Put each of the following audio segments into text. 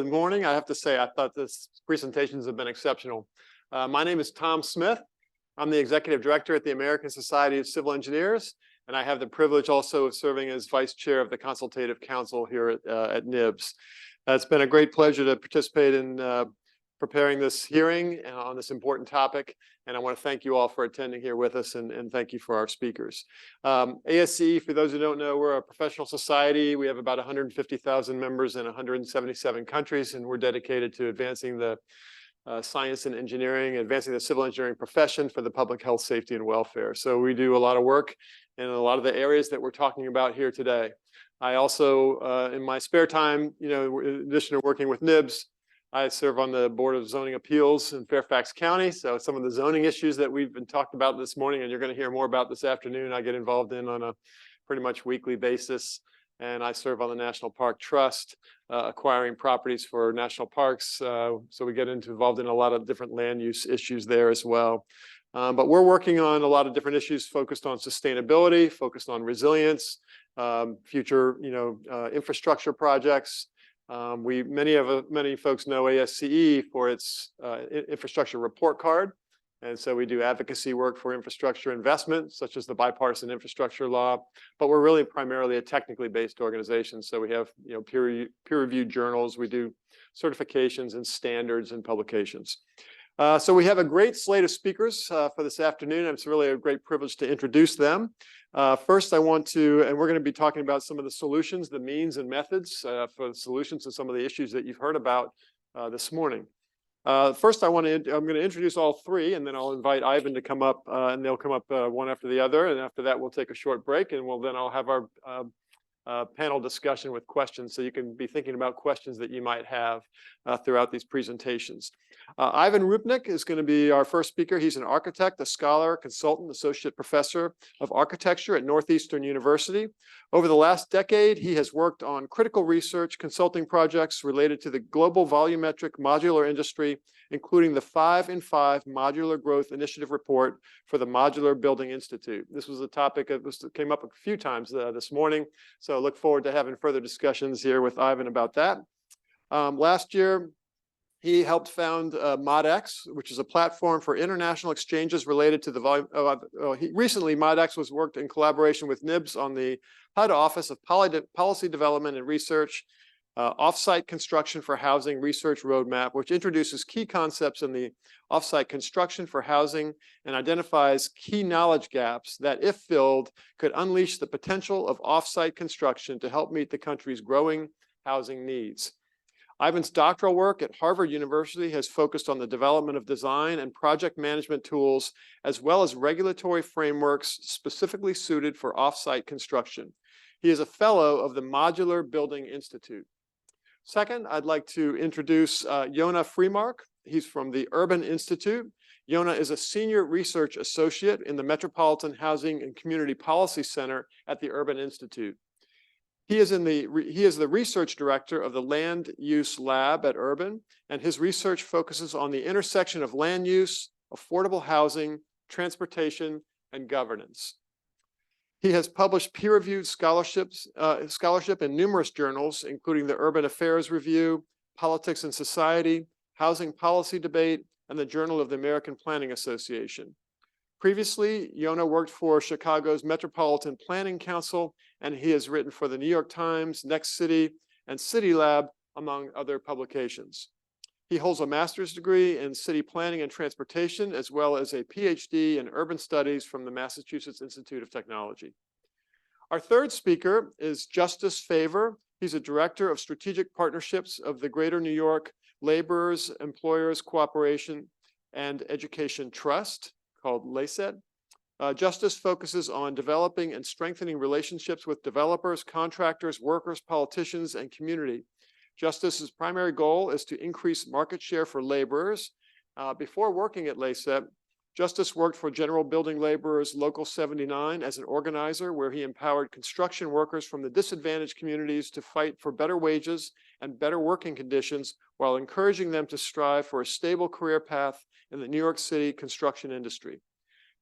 Good morning. I have to say, I thought this presentations have been exceptional. My name is Tom Smith. I'm the Executive Director at the American Society of Civil Engineers, and I have the privilege also of serving as Vice Chair of the Consultative Council here at NIBS. It's been a great pleasure to participate in preparing this hearing on this important topic, and I want to thank you all for attending here with us, and thank you for our speakers. ASCE, for those who don't know, we're a professional society. We have about 150,000 members in 177 countries, and we're dedicated to advancing the science and engineering, advancing the civil engineering profession for the public health, safety, and welfare. So we do a lot of work in a lot of the areas that we're talking about here today. I also, in my spare time, in addition to working with NIBS, I serve on the Board of Zoning Appeals in Fairfax County. So some of the zoning issues that we've been talked about this morning, and you're going to hear more about this afternoon, I get involved in on a pretty much weekly basis. And I serve on the National Park Trust, acquiring properties for national parks. So we get involved in a lot of different land use issues there as well. But we're working on a lot of different issues focused on sustainability, focused on resilience, future infrastructure projects. Many folks know ASCE for its infrastructure report card. And so we do advocacy work for infrastructure investment, such as the bipartisan infrastructure law. But we're really primarily a technically based organization. So we have peer-reviewed journals. We do certifications and standards and publications. So we have a great slate of speakers for this afternoon. And it's really a great privilege to introduce them. First, we're going to be talking about some of the solutions, the means and methods for the solutions to some of the issues that you've heard about this morning. First, I'm going to introduce all three, and then I'll invite Ivan to come up, and they'll come up one after the other. And after that, we'll take a short break, and I'll have our panel discussion with questions, so you can be thinking about questions that you might have throughout these presentations. Ivan Rupnik is going to be our first speaker. He's an architect, a scholar, consultant, associate professor of architecture at Northeastern University. Over the last decade, he has worked on critical research consulting projects related to the global volumetric modular industry, including the 5-in-5 Modular Growth Initiative report for the Modular Building Institute. This was a topic that came up a few times this morning, so I look forward to having further discussions here with Ivan about that. Last year, he helped found ModX, which is a platform for international exchanges related to the volume. Recently, ModX was worked in collaboration with NIBS on the HUD Office of Policy Development and Research, Offsite Construction for Housing Research Roadmap, which introduces key concepts in the offsite construction for housing and identifies key knowledge gaps that, if filled, could unleash the potential of offsite construction to help meet the country's growing housing needs. Ivan's doctoral work at Harvard University has focused on the development of design and project management tools, as well as regulatory frameworks specifically suited for offsite construction. He is a fellow of the Modular Building Institute. Second, I'd like to introduce Yonah Freemark. He's from the Urban Institute. Yonah is a senior research associate in the Metropolitan Housing and Community Policy Center at the Urban Institute. He is the research director of the Land Use Lab at Urban, and his research focuses on the intersection of land use, affordable housing, transportation, and governance. He has published peer-reviewed scholarship in numerous journals, including the Urban Affairs Review, Politics and Society, Housing Policy Debate, and the Journal of the American Planning Association. Previously, Yonah worked for Chicago's Metropolitan Planning Council, and he has written for the New York Times, Next City, and City Lab, among other publications. He holds a master's degree in city planning and transportation, as well as a PhD in urban studies from the Massachusetts Institute of Technology. Our third speaker is Justice Favor. He's a director of strategic partnerships of the Greater New York Laborers, Employers Cooperation and Education Trust, called LACET. Justice focuses on developing and strengthening relationships with developers, contractors, workers, politicians, and community. Justice's primary goal is to increase market share for laborers. Before working at LACET, Justice worked for General Building Laborers Local 79 as an organizer, where he empowered construction workers from the disadvantaged communities to fight for better wages and better working conditions, while encouraging them to strive for a stable career path in the New York City construction industry.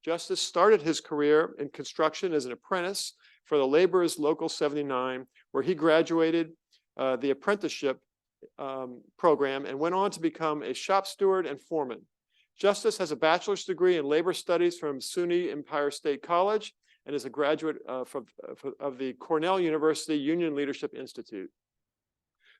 Justice started his career in construction as an apprentice for the Laborers Local 79, where he graduated the apprenticeship program and went on to become a shop steward and foreman. Justice has a bachelor's degree in labor studies from SUNY Empire State College and is a graduate of the Cornell University Union Leadership Institute.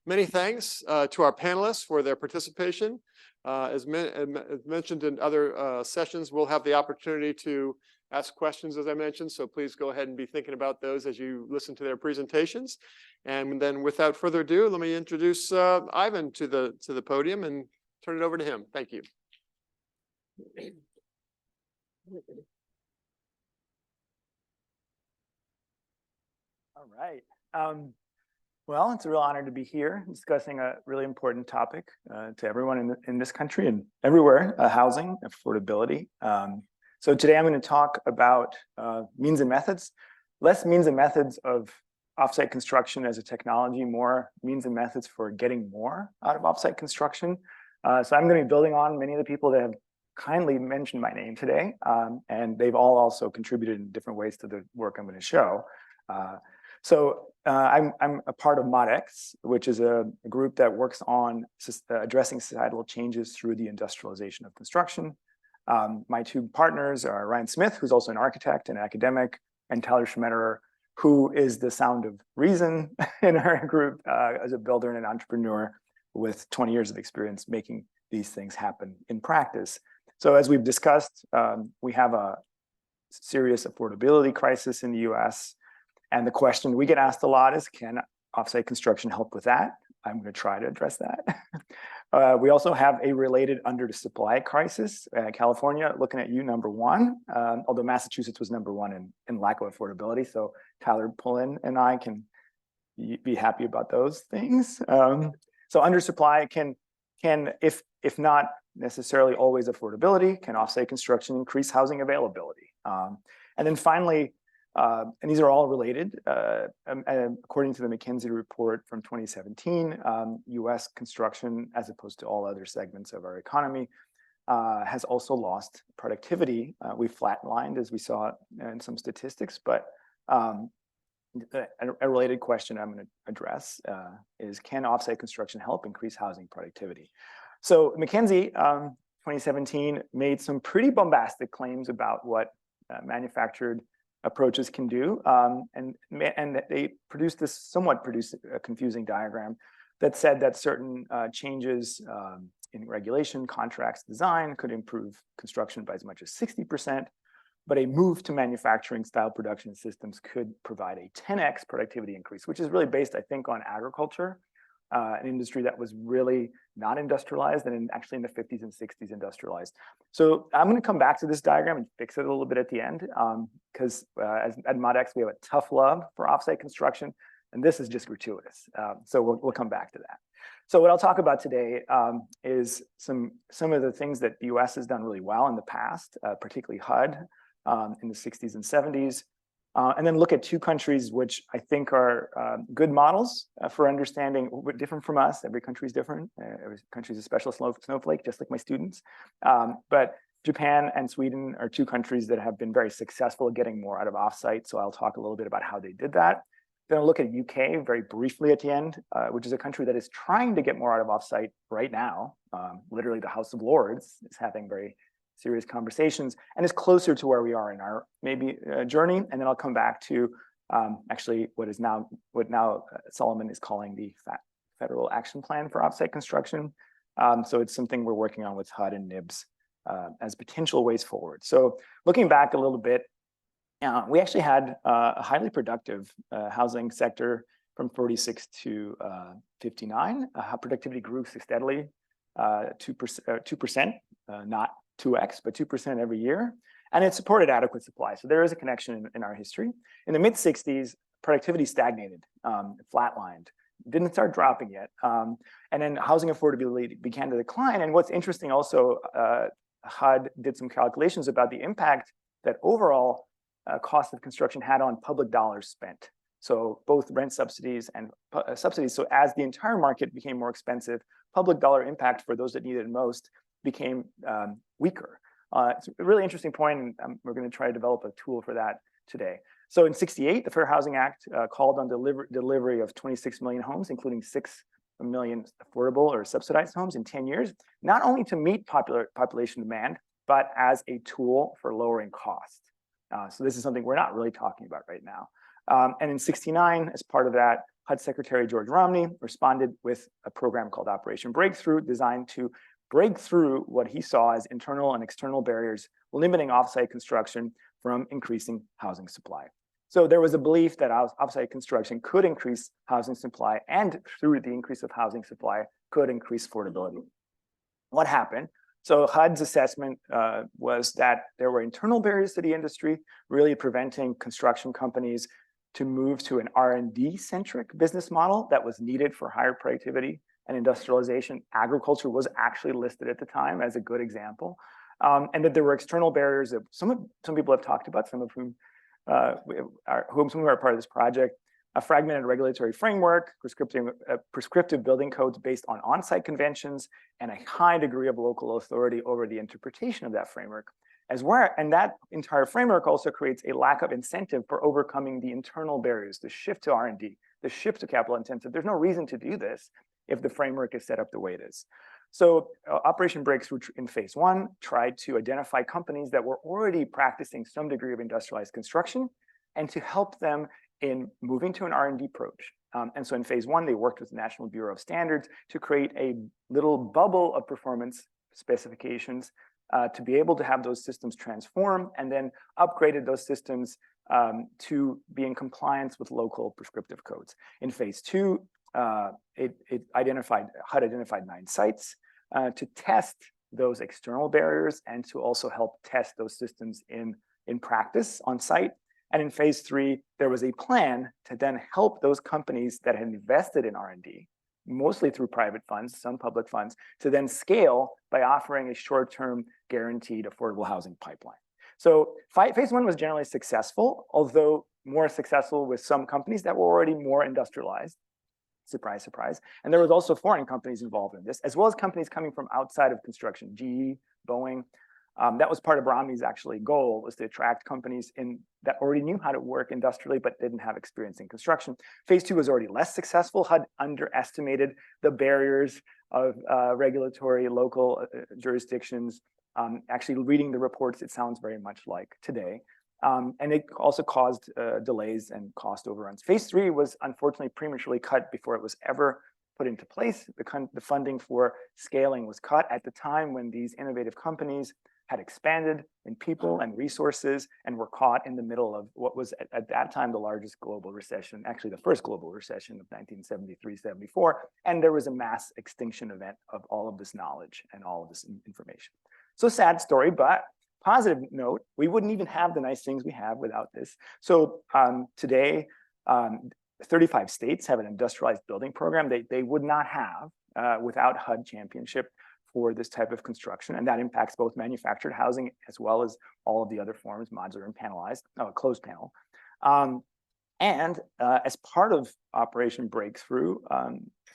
Many thanks to our panelists for their participation. As mentioned in other sessions, we'll have the opportunity to ask questions, as I mentioned, so please go ahead and be thinking about those as you listen to their presentations. And then without further ado, let me introduce Ivan to the podium and turn it over to him. Thank you. All right. Well, it's a real honor to be here discussing a really important topic to everyone in this country and everywhere, housing, affordability. So today I'm going to talk about means and methods, less means and methods of offsite construction as a technology, more means and methods for getting more out of offsite construction. So I'm going to be building on many of the people that have kindly mentioned my name today, and they've all also contributed in different ways to the work I'm going to show. I'm a part of MODEX, which is a group that works on addressing societal changes through the industrialization of construction. My two partners are Ryan Smith, who's also an architect and academic, and Tyler Schmetterer, who is the sound of reason in our group as a builder and an entrepreneur with 20 years of experience making these things happen in practice. So as we've discussed, we have a serious affordability crisis in the US. And the question we get asked a lot is, can offsite construction help with that? I'm going to try to address that. We also have a related undersupply crisis. California, looking at you, #1, although Massachusetts was #1 in lack of affordability. So Tyler Pullen and I can be happy about those things. So undersupply can if not necessarily always affordability, can offsite construction increase housing availability? And then finally, and these are all related. According to the McKinsey report from 2017, US construction, as opposed to all other segments of our economy, has also lost productivity. We flatlined, as we saw in some statistics, but a related question I'm going to address is, can offsite construction help increase housing productivity? So McKinsey, 2017, made some pretty bombastic claims about what manufactured approaches can do, and they produced a confusing diagram that said that certain changes in regulation, contracts, design could improve construction by as much as 60%, but a move to manufacturing style production systems could provide a 10x productivity increase, which is really based, I think, on agriculture, an industry that was really not industrialized, and actually in the 50s and 60s industrialized. So I'm going to come back to this diagram and fix it a little bit at the end, because at MODEX, we have a tough love for offsite construction, and this is just gratuitous. So we'll come back to that. So what I'll talk about today is some of the things that the US has done really well in the past, particularly HUD in the 60s and 70s. And then look at two countries which I think are good models for understanding what different from us. Every country is different. Every country is a special snowflake, just like my students. But Japan and Sweden are two countries that have been very successful at getting more out of offsite. So I'll talk a little bit about how they did that. Then I'll look at UK very briefly at the end, which is a country that is trying to get more out of offsite right now. Literally, the House of Lords is having very serious conversations and is closer to where we are in our journey. And then I'll come back to actually what now Solomon is calling the Federal Action Plan for Offsite Construction. So it's something we're working on with HUD and NIBS as potential ways forward. So looking back a little bit, we actually had a highly productive housing sector from 46 to 59. Productivity grew steadily, 2%, not 2x, but 2% every year. And it supported adequate supply. So there is a connection in our history. In the mid-60s, productivity stagnated, flatlined, didn't start dropping yet. And then housing affordability began to decline. And what's interesting also, HUD did some calculations about the impact that overall cost of construction had on public dollars spent. So both rent subsidies and subsidies. So as the entire market became more expensive, public dollar impact for those that needed it most became weaker. It's a really interesting point, and we're going to try to develop a tool for that today. So in '68, the Fair Housing Act called on delivery of 26 million homes, including 6 million affordable or subsidized homes in 10 years, not only to meet population demand, but as a tool for lowering cost. So this is something we're not really talking about right now. And in '69, as part of that, HUD Secretary George Romney responded with a program called Operation Breakthrough, designed to break through what he saw as internal and external barriers limiting offsite construction from increasing housing supply. So there was a belief that offsite construction could increase housing supply, and through the increase of housing supply could increase affordability. What happened? So HUD's assessment was that there were internal barriers to the industry, really preventing construction companies to move to an R&D-centric business model that was needed for higher productivity and industrialization. Agriculture was actually listed at the time as a good example, and that there were external barriers that some people have talked about, some of whom are part of this project: a fragmented regulatory framework, prescriptive building codes based on on-site conventions, and a high degree of local authority over the interpretation of that framework. And that entire framework also creates a lack of incentive for overcoming the internal barriers, the shift to R&D, the shift to capital intensive. There's no reason to do this if the framework is set up the way it is. So Operation Breakthrough in phase one tried to identify companies that were already practicing some degree of industrialized construction and to help them in moving to an R&D approach. And so in phase one, they worked with the National Bureau of Standards to create a little bubble of performance specifications to be able to have those systems transform, and then upgraded those systems to be in compliance with local prescriptive codes. In phase two, HUD identified 9 sites to test those external barriers and to also help test those systems in practice on site. And in phase three, there was a plan to then help those companies that had invested in R&D, mostly through private funds, some public funds, to then scale by offering a short-term guaranteed affordable housing pipeline. So phase one was generally successful, although more successful with some companies that were already more industrialized. Surprise, surprise. And there was also foreign companies involved in this, as well as companies coming from outside of construction, GE, Boeing. That was part of Romney's actually goal, was to attract companies that already knew how to work industrially but didn't have experience in construction. Phase two was already less successful. HUD underestimated the barriers of regulatory local jurisdictions. Actually, reading the reports, it sounds very much like today. And it also caused delays and cost overruns. Phase three was unfortunately prematurely cut before it was ever put into place. The funding for scaling was cut at the time when these innovative companies had expanded in people and resources and were caught in the middle of what was at that time the largest global recession, actually the first global recession of 1973-74. And there was a mass extinction event of all of this knowledge and all of this information. So sad story, but positive note, we wouldn't even have the nice things we have without this. So today, 35 states have an industrialized building program they would not have without HUD championship for this type of construction. And that impacts both manufactured housing as well as all of the other forms, modular and panelized, closed panel. And as part of Operation Breakthrough,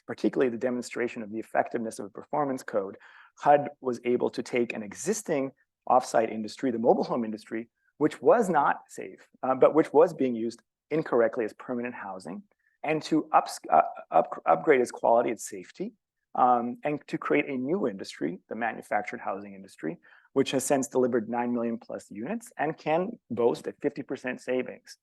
particularly the demonstration of the effectiveness of a performance code, HUD was able to take an existing offsite industry, the mobile home industry, which was not safe, but which was being used incorrectly as permanent housing, and to upgrade its quality, its safety, and to create a new industry, the manufactured housing industry, which has since delivered 9 million plus units and can boast a 50% savings,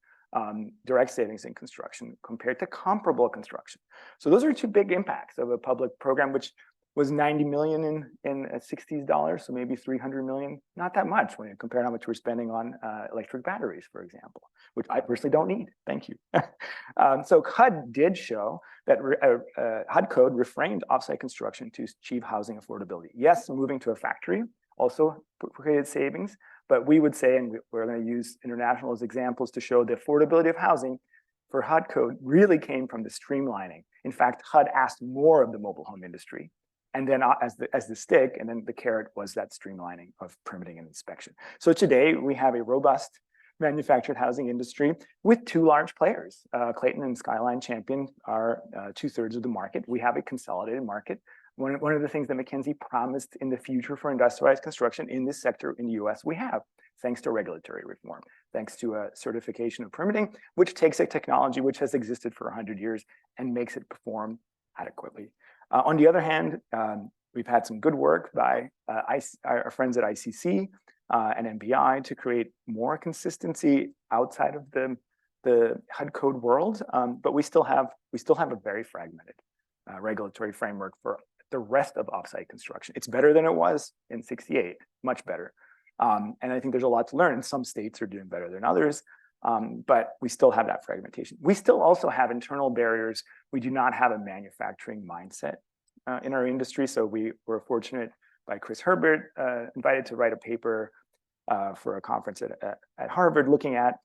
direct savings in construction compared to comparable construction. So those are two big impacts of a public program, which was 90 million in 60s dollars, so maybe 300 million, not that much when you compare how much we're spending on electric batteries, for example, which I personally don't need, thank you. So HUD did show that HUD code reframed offsite construction to achieve housing affordability. Yes, moving to a factory also created savings, but we would say, and we're going to use international as examples to show the affordability of housing for HUD code really came from the streamlining. In fact, HUD asked more of the mobile home industry. And then as the stick, and then the carrot was that streamlining of permitting and inspection. So today we have a robust manufactured housing industry with two large players. Clayton and Skyline Champion are 2/3 of the market. We have a consolidated market. One of the things that McKinsey promised in the future for industrialized construction in this sector in the US, we have, thanks to regulatory reform, thanks to a certification of permitting, which takes a technology which has existed for 100 years and makes it perform adequately. On the other hand, we've had some good work by our friends at ICC and NBI to create more consistency outside of the HUD code world, but we still have a very fragmented regulatory framework for the rest of offsite construction. It's better than it was in '68, much better. And I think there's a lot to learn. Some states are doing better than others, but we still have that fragmentation. We still also have internal barriers. We do not have a manufacturing mindset in our industry. So we were fortunate by Chris Herbert, invited to write a paper for a conference at Harvard looking at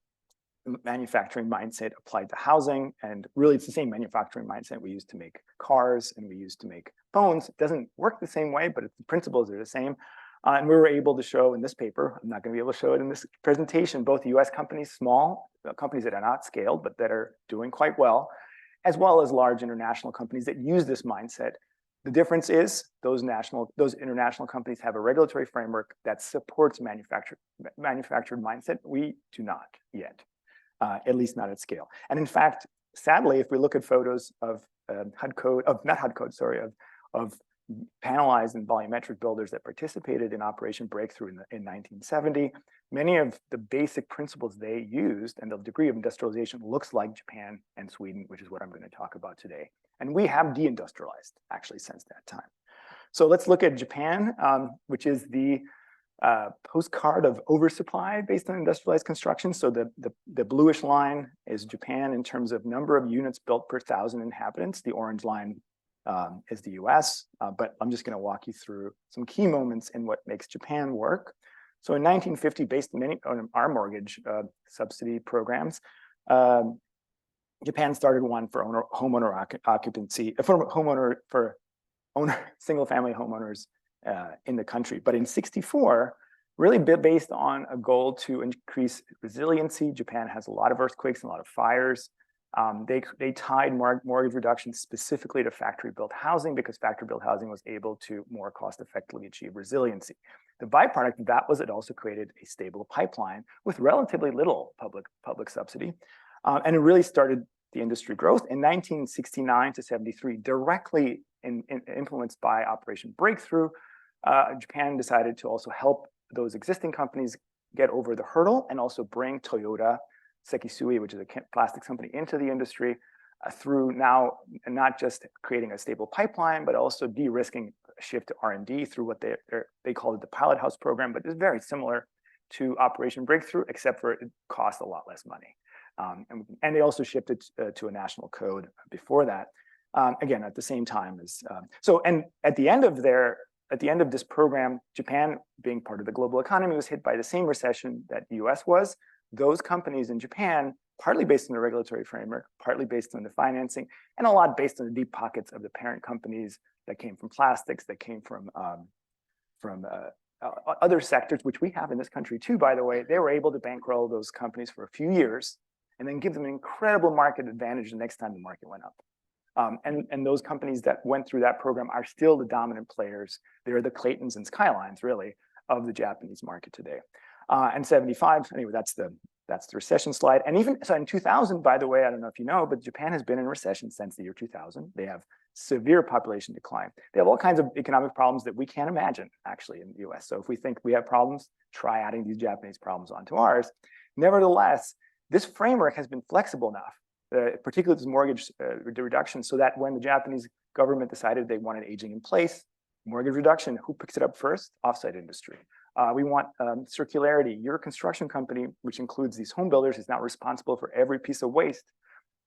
manufacturing mindset applied to housing. And really, it's the same manufacturing mindset we use to make cars and we use to make phones. It doesn't work the same way, but the principles are the same. And we were able to show in this paper, I'm not going to be able to show it in this presentation, both US companies, small companies that are not scaled, but that are doing quite well, as well as large international companies that use this mindset. The difference is those international companies have a regulatory framework that supports manufactured mindset. We do not yet, at least not at scale. And in fact, sadly, if we look at photos of HUD code, of panelized and volumetric builders that participated in Operation Breakthrough in 1970, many of the basic principles they used and the degree of industrialization looks like Japan and Sweden, which is what I'm going to talk about today. And we have deindustrialized actually since that time. So let's look at Japan, which is the postcard of oversupply based on industrialized construction. So the bluish line is Japan in terms of number of units built per 1,000 inhabitants. The orange line is the US, but I'm just going to walk you through some key moments in what makes Japan work. So in 1950, based on our mortgage subsidy programs, Japan started one for single-family homeowners in the country. But in '64, really based on a goal to increase resiliency, Japan has a lot of earthquakes and a lot of fires. They tied mortgage reduction specifically to factory-built housing because factory-built housing was able to more cost-effectively achieve resiliency. The byproduct of that was it also created a stable pipeline with relatively little public subsidy. And it really started the industry growth. In 1969 to '73, directly influenced by Operation Breakthrough, Japan decided to also help those existing companies get over the hurdle and also bring Toyota, Sekisui, which is a plastics company, into the industry through now not just creating a stable pipeline, but also de-risking a shift to R&D through what they call it the Pilot House program, but it's very similar to Operation Breakthrough, except for it costs a lot less money. And they also shifted to a national code before that. Again, at the same time as and at the end of this program, Japan, being part of the global economy, was hit by the same recession that the US was. Those companies in Japan, partly based on the regulatory framework, partly based on the financing, and a lot based on the deep pockets of the parent companies that came from plastics, that came from other sectors, which we have in this country too, by the way. They were able to bankroll those companies for a few years and then give them an incredible market advantage the next time the market went up. And those companies that went through that program are still the dominant players. They're the Claytons and Skylines, really, of the Japanese market today. And '75, anyway, that's the recession slide. And even so in 2000, by the way, I don't know if you know, but Japan has been in recession since the year 2000. They have severe population decline. They have all kinds of economic problems that we can't imagine actually in the US. So if we think we have problems, try adding these Japanese problems onto ours. Nevertheless, this framework has been flexible enough, particularly this mortgage reduction, so that when the Japanese government decided they wanted aging in place, mortgage reduction, who picks it up first? Offsite industry. We want circularity. Your construction company, which includes these home builders, is now responsible for every piece of waste.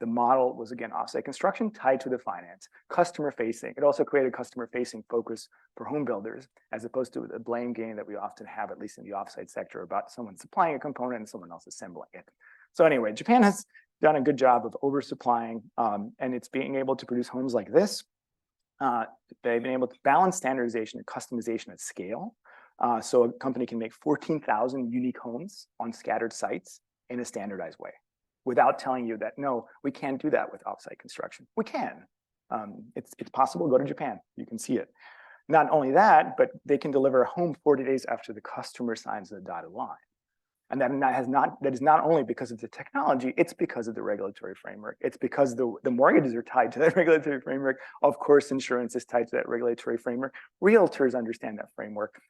The model was, again, offsite construction tied to the finance, customer facing. It also created customer facing focus for home builders, as opposed to the blame game that we often have, at least in the offsite sector, about someone supplying a component and someone else assembling it. So anyway, Japan has done a good job of oversupplying, and it's being able to produce homes like this. They've been able to balance standardization and customization at scale. So a company can make 14,000 unique homes on scattered sites in a standardized way without telling you that, no, we can't do that with offsite construction. We can. It's possible. Go to Japan. You can see it. Not only that, but they can deliver a home 40 days after the customer signs the dotted line. And that is not only because of the technology, it's because of the regulatory framework. It's because the mortgages are tied to that regulatory framework. Of course, insurance is tied to that regulatory framework. Realtors understand that framework.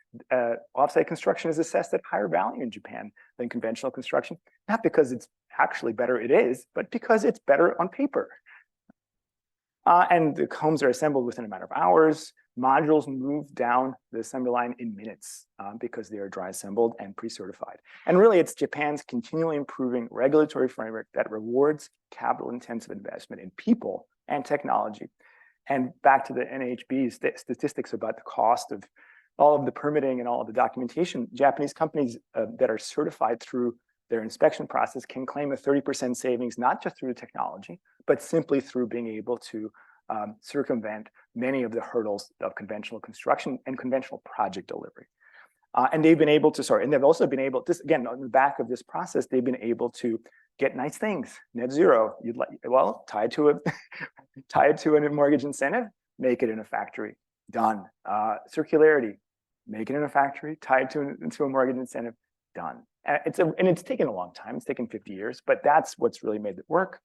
Offsite construction is assessed at higher value in Japan than conventional construction, not because it's actually better, it is, but because it's better on paper. And the homes are assembled within a matter of hours. Modules move down the assembly line in minutes because they are dry assembled and pre-certified. And really, it's Japan's continually improving regulatory framework that rewards capital-intensive investment in people and technology. And back to the NHB statistics about the cost of all of the permitting and all of the documentation, Japanese companies that are certified through their inspection process can claim a 30% savings, not just through technology, but simply through being able to circumvent many of the hurdles of conventional construction and conventional project delivery. And they've been able to, and they've also been able, this again, on the back of this process, they've been able to get nice things, net zero. Tied to a mortgage incentive, make it in a factory, done. Circularity, make it in a factory, tied to a mortgage incentive, done. And it's taken a long time, it's taken 50 years, but that's what's really made it work.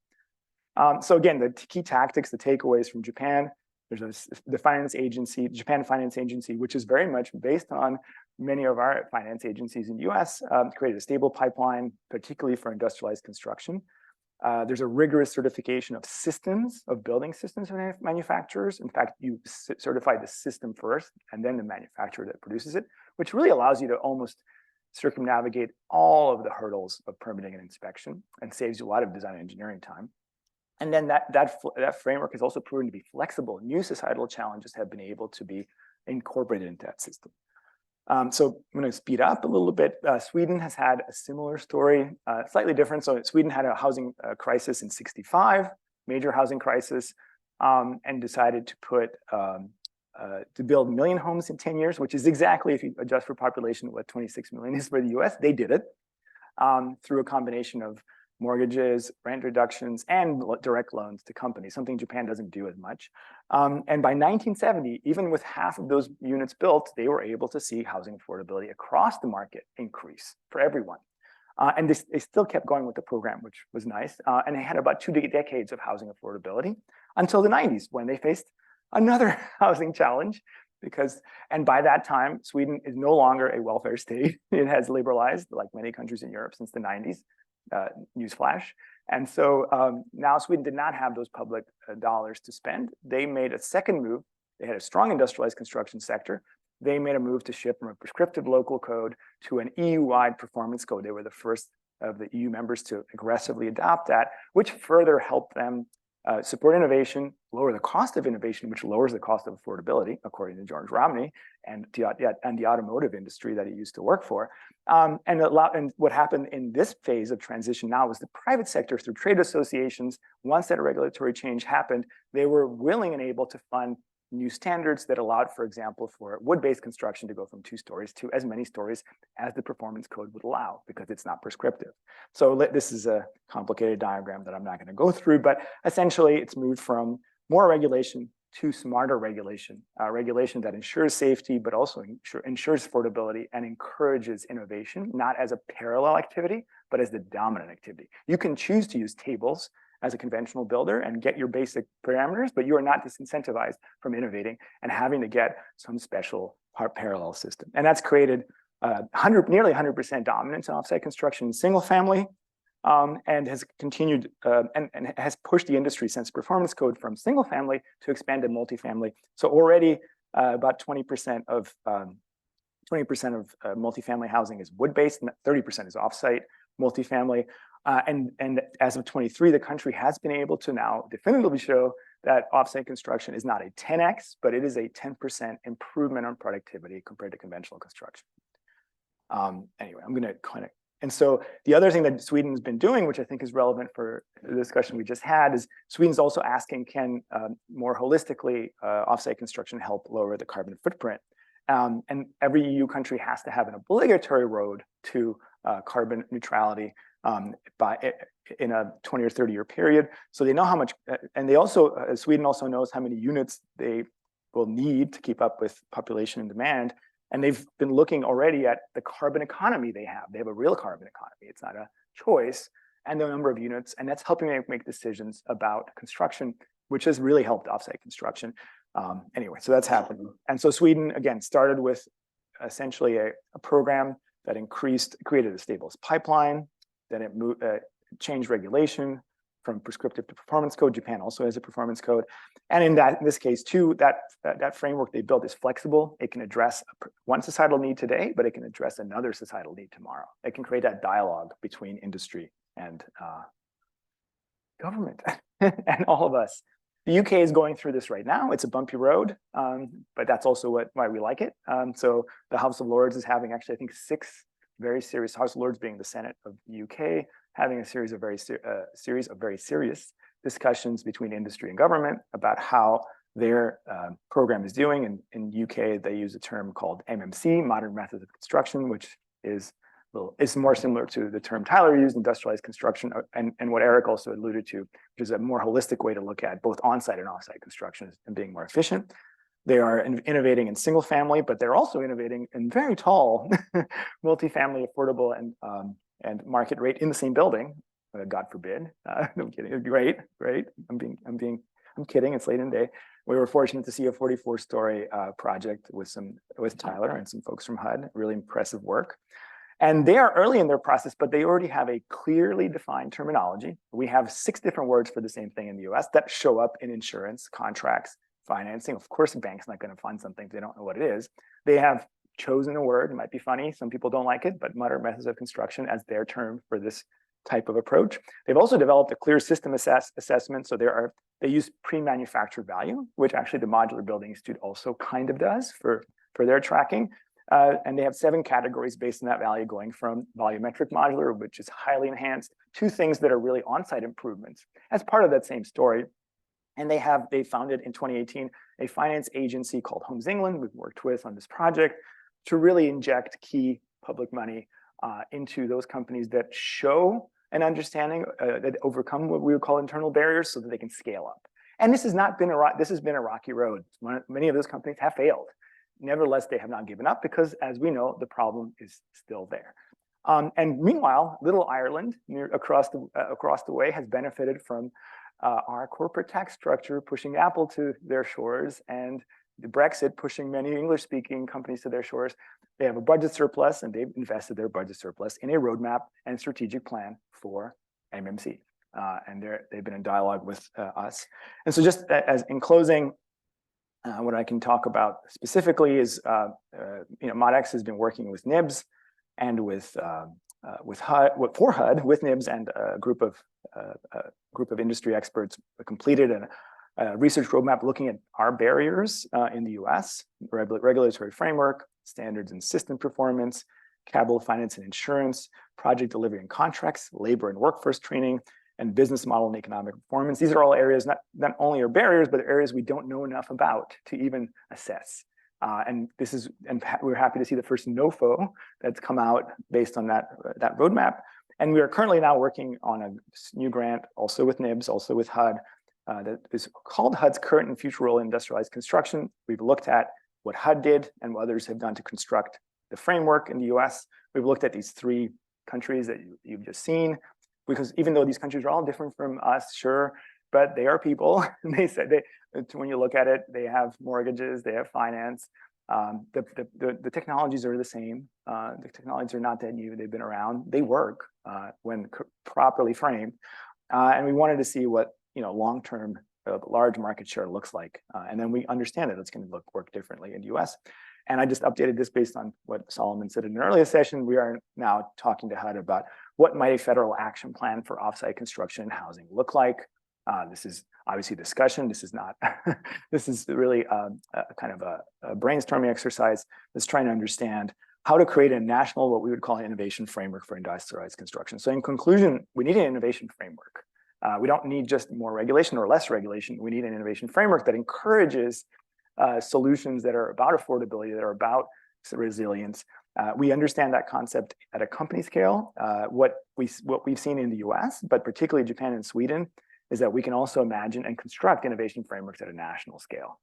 So again, the key tactics, the takeaways from Japan, there's the finance agency, Japan Finance Agency, which is very much based on many of our finance agencies in the US, created a stable pipeline, particularly for industrialized construction. There's a rigorous certification of systems, of building systems for manufacturers. In fact, you certify the system first and then the manufacturer that produces it, which really allows you to almost circumnavigate all of the hurdles of permitting and inspection and saves you a lot of design and engineering time. And then that framework has also proven to be flexible. New societal challenges have been able to be incorporated into that system. So I'm going to speed up a little bit. Sweden has had a similar story, slightly different. So Sweden had a housing crisis in '65, major housing crisis, and decided to build 1 million homes in 10 years, which is exactly, if you adjust for population, what 26 million is for the US. They did it through a combination of mortgages, rent reductions, and direct loans to companies, something Japan doesn't do as much. And by 1970, even with half of those units built, they were able to see housing affordability across the market increase for everyone. And they still kept going with the program, which was nice. And they had about 2 decades of housing affordability until the 90s, when they faced another housing challenge. And by that time, Sweden is no longer a welfare state. It has liberalized, like many countries in Europe, since the 90s. Newsflash. And so now Sweden did not have those public dollars to spend. They made a second move. They had a strong industrialized construction sector. They made a move to shift from a prescriptive local code to an EU-wide performance code. They were the first of the EU members to aggressively adopt that, which further helped them support innovation, lower the cost of innovation, which lowers the cost of affordability, according to George Romney and the automotive industry that he used to work for. And what happened in this phase of transition now was the private sector, through trade associations, once that regulatory change happened, they were willing and able to fund new standards that allowed, for example, for wood-based construction to go from 2 stories to as many stories as the performance code would allow, because it's not prescriptive. So this is a complicated diagram that I'm not going to go through, but essentially it's moved from more regulation to smarter regulation, regulation that ensures safety, but also ensures affordability and encourages innovation, not as a parallel activity, but as the dominant activity. You can choose to use tables as a conventional builder and get your basic parameters, but you are not disincentivized from innovating and having to get some special parallel system. And that's created nearly 100% dominance in offsite construction in single family, and has continued and has pushed the industry since performance code from single family to expand to multifamily. So already about 20% of multifamily housing is wood-based, and 30% is offsite multifamily. And as of 23, the country has been able to now definitively show that offsite construction is not a 10x, but it is a 10% improvement on productivity compared to conventional construction. Anyway, I'm going to kind of, and so the other thing that Sweden's been doing, which I think is relevant for the discussion we just had, is Sweden's also asking, can more holistically offsite construction help lower the carbon footprint? And every EU country has to have an obligatory road to carbon neutrality in a 20 or 30-year period. So they know how much, and they also, Sweden also knows how many units they will need to keep up with population and demand. And they've been looking already at the carbon economy they have. They have a real carbon economy. It's not a choice, and the number of units. And that's helping them make decisions about construction, which has really helped offsite construction. Anyway, so that's happening. And so Sweden, again, started with essentially a program that created a stables pipeline, then it changed regulation from prescriptive to performance code. Japan also has a performance code. And in this case too, that framework they built is flexible. It can address one societal need today, but it can address another societal need tomorrow. It can create that dialogue between industry and government and all of us. The UK is going through this right now. It's a bumpy road, but that's also why we like it. So the House of Lords is having actually, I think, 6 very serious, House of Lords being the Senate of the UK, having a series of very serious discussions between industry and government about how their program is doing. In UK, they use a term called MMC, Modern Methods of Construction, which is more similar to the term Tyler used, industrialized construction, and what Eric also alluded to, which is a more holistic way to look at both on-site and off-site construction and being more efficient. They are innovating in single family, but they're also innovating in very tall, multifamily, affordable, and market rate in the same building. God forbid. No kidding. Great. I'm kidding. It's late in the day. We were fortunate to see a 44-story project with Tyler and some folks from HUD. Really impressive work. And they are early in their process, but they already have a clearly defined terminology. We have 6 different words for the same thing in the US that show up in insurance, contracts, financing. Of course, a bank's not going to fund something if they don't know what it is. They have chosen a word. It might be funny. Some people don't like it, but modern methods of construction as their term for this type of approach. They've also developed a clear system assessment. So they use pre-manufactured value, which actually the Modular Building Institute also kind of does for their tracking. And they have 7 categories based on that value, going from volumetric modular, which is highly enhanced, to things that are really on-site improvements as part of that same story. And they founded in 2018 a finance agency called Homes England we've worked with on this project to really inject key public money into those companies that show an understanding that overcome what we would call internal barriers so that they can scale up. And this has been a rocky road. Many of those companies have failed. Nevertheless, they have not given up because, as we know, the problem is still there. And meanwhile, little Ireland, across the way, has benefited from our corporate tax structure pushing Apple to their shores, and the Brexit pushing many English-speaking companies to their shores. They have a budget surplus, and they've invested their budget surplus in a roadmap and strategic plan for MMC. And they've been in dialogue with us. And so just as in closing, what I can talk about specifically is, ModX has been working with NIBS and with HUD, for HUD, with NIBS and a group of industry experts completed a research roadmap looking at our barriers in the US, regulatory framework, standards and system performance, capital finance and insurance, project delivery and contracts, labor and workforce training, and business model and economic performance. These are all areas not only are barriers, but areas we don't know enough about to even assess. And we're happy to see the first NOFO that's come out based on that roadmap. And we are currently now working on a new grant, also with NIBS, also with HUD, that is called HUD's Current and Future Role in Industrialized Construction. We've looked at what HUD did and what others have done to construct the framework in the US. We've looked at these 3 countries that you've just seen, because even though these countries are all different from us, sure, but they are people. And they said when you look at it, they have mortgages, they have finance. The technologies are the same. The technologies are not that new. They've been around. They work when properly framed. And we wanted to see what long-term large market share looks like. And then we understand that it's going to work differently in the US. And I just updated this based on what Solomon said in an earlier session. We are now talking to HUD about what might a federal action plan for offsite construction and housing look like. This is obviously discussion. This is not, this is really a kind of a brainstorming exercise that's trying to understand how to create a national, what we would call an innovation framework for industrialized construction. So in conclusion, we need an innovation framework. We don't need just more regulation or less regulation. We need an innovation framework that encourages solutions that are about affordability, that are about resilience. We understand that concept at a company scale. What we've seen in the US, but particularly Japan and Sweden, is that we can also imagine and construct innovation frameworks at a national scale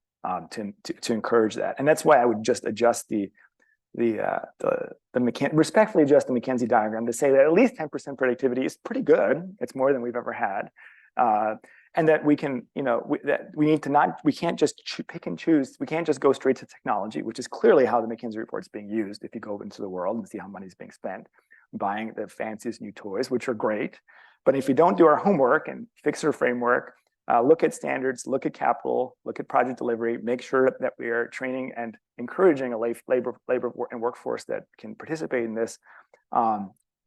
to encourage that. And that's why I would just adjust the respectfully adjust the McKenzie diagram to say that at least 10% productivity is pretty good. It's more than we've ever had. And that we can, we can't just pick and choose. We can't just go straight to technology, which is clearly how the McKinsey report is being used. If you go into the world and see how money is being spent buying the fanciest new toys, which are great. But if we don't do our homework and fix our framework, look at standards, look at capital, look at project delivery, make sure that we are training and encouraging a labor and workforce that can participate in this,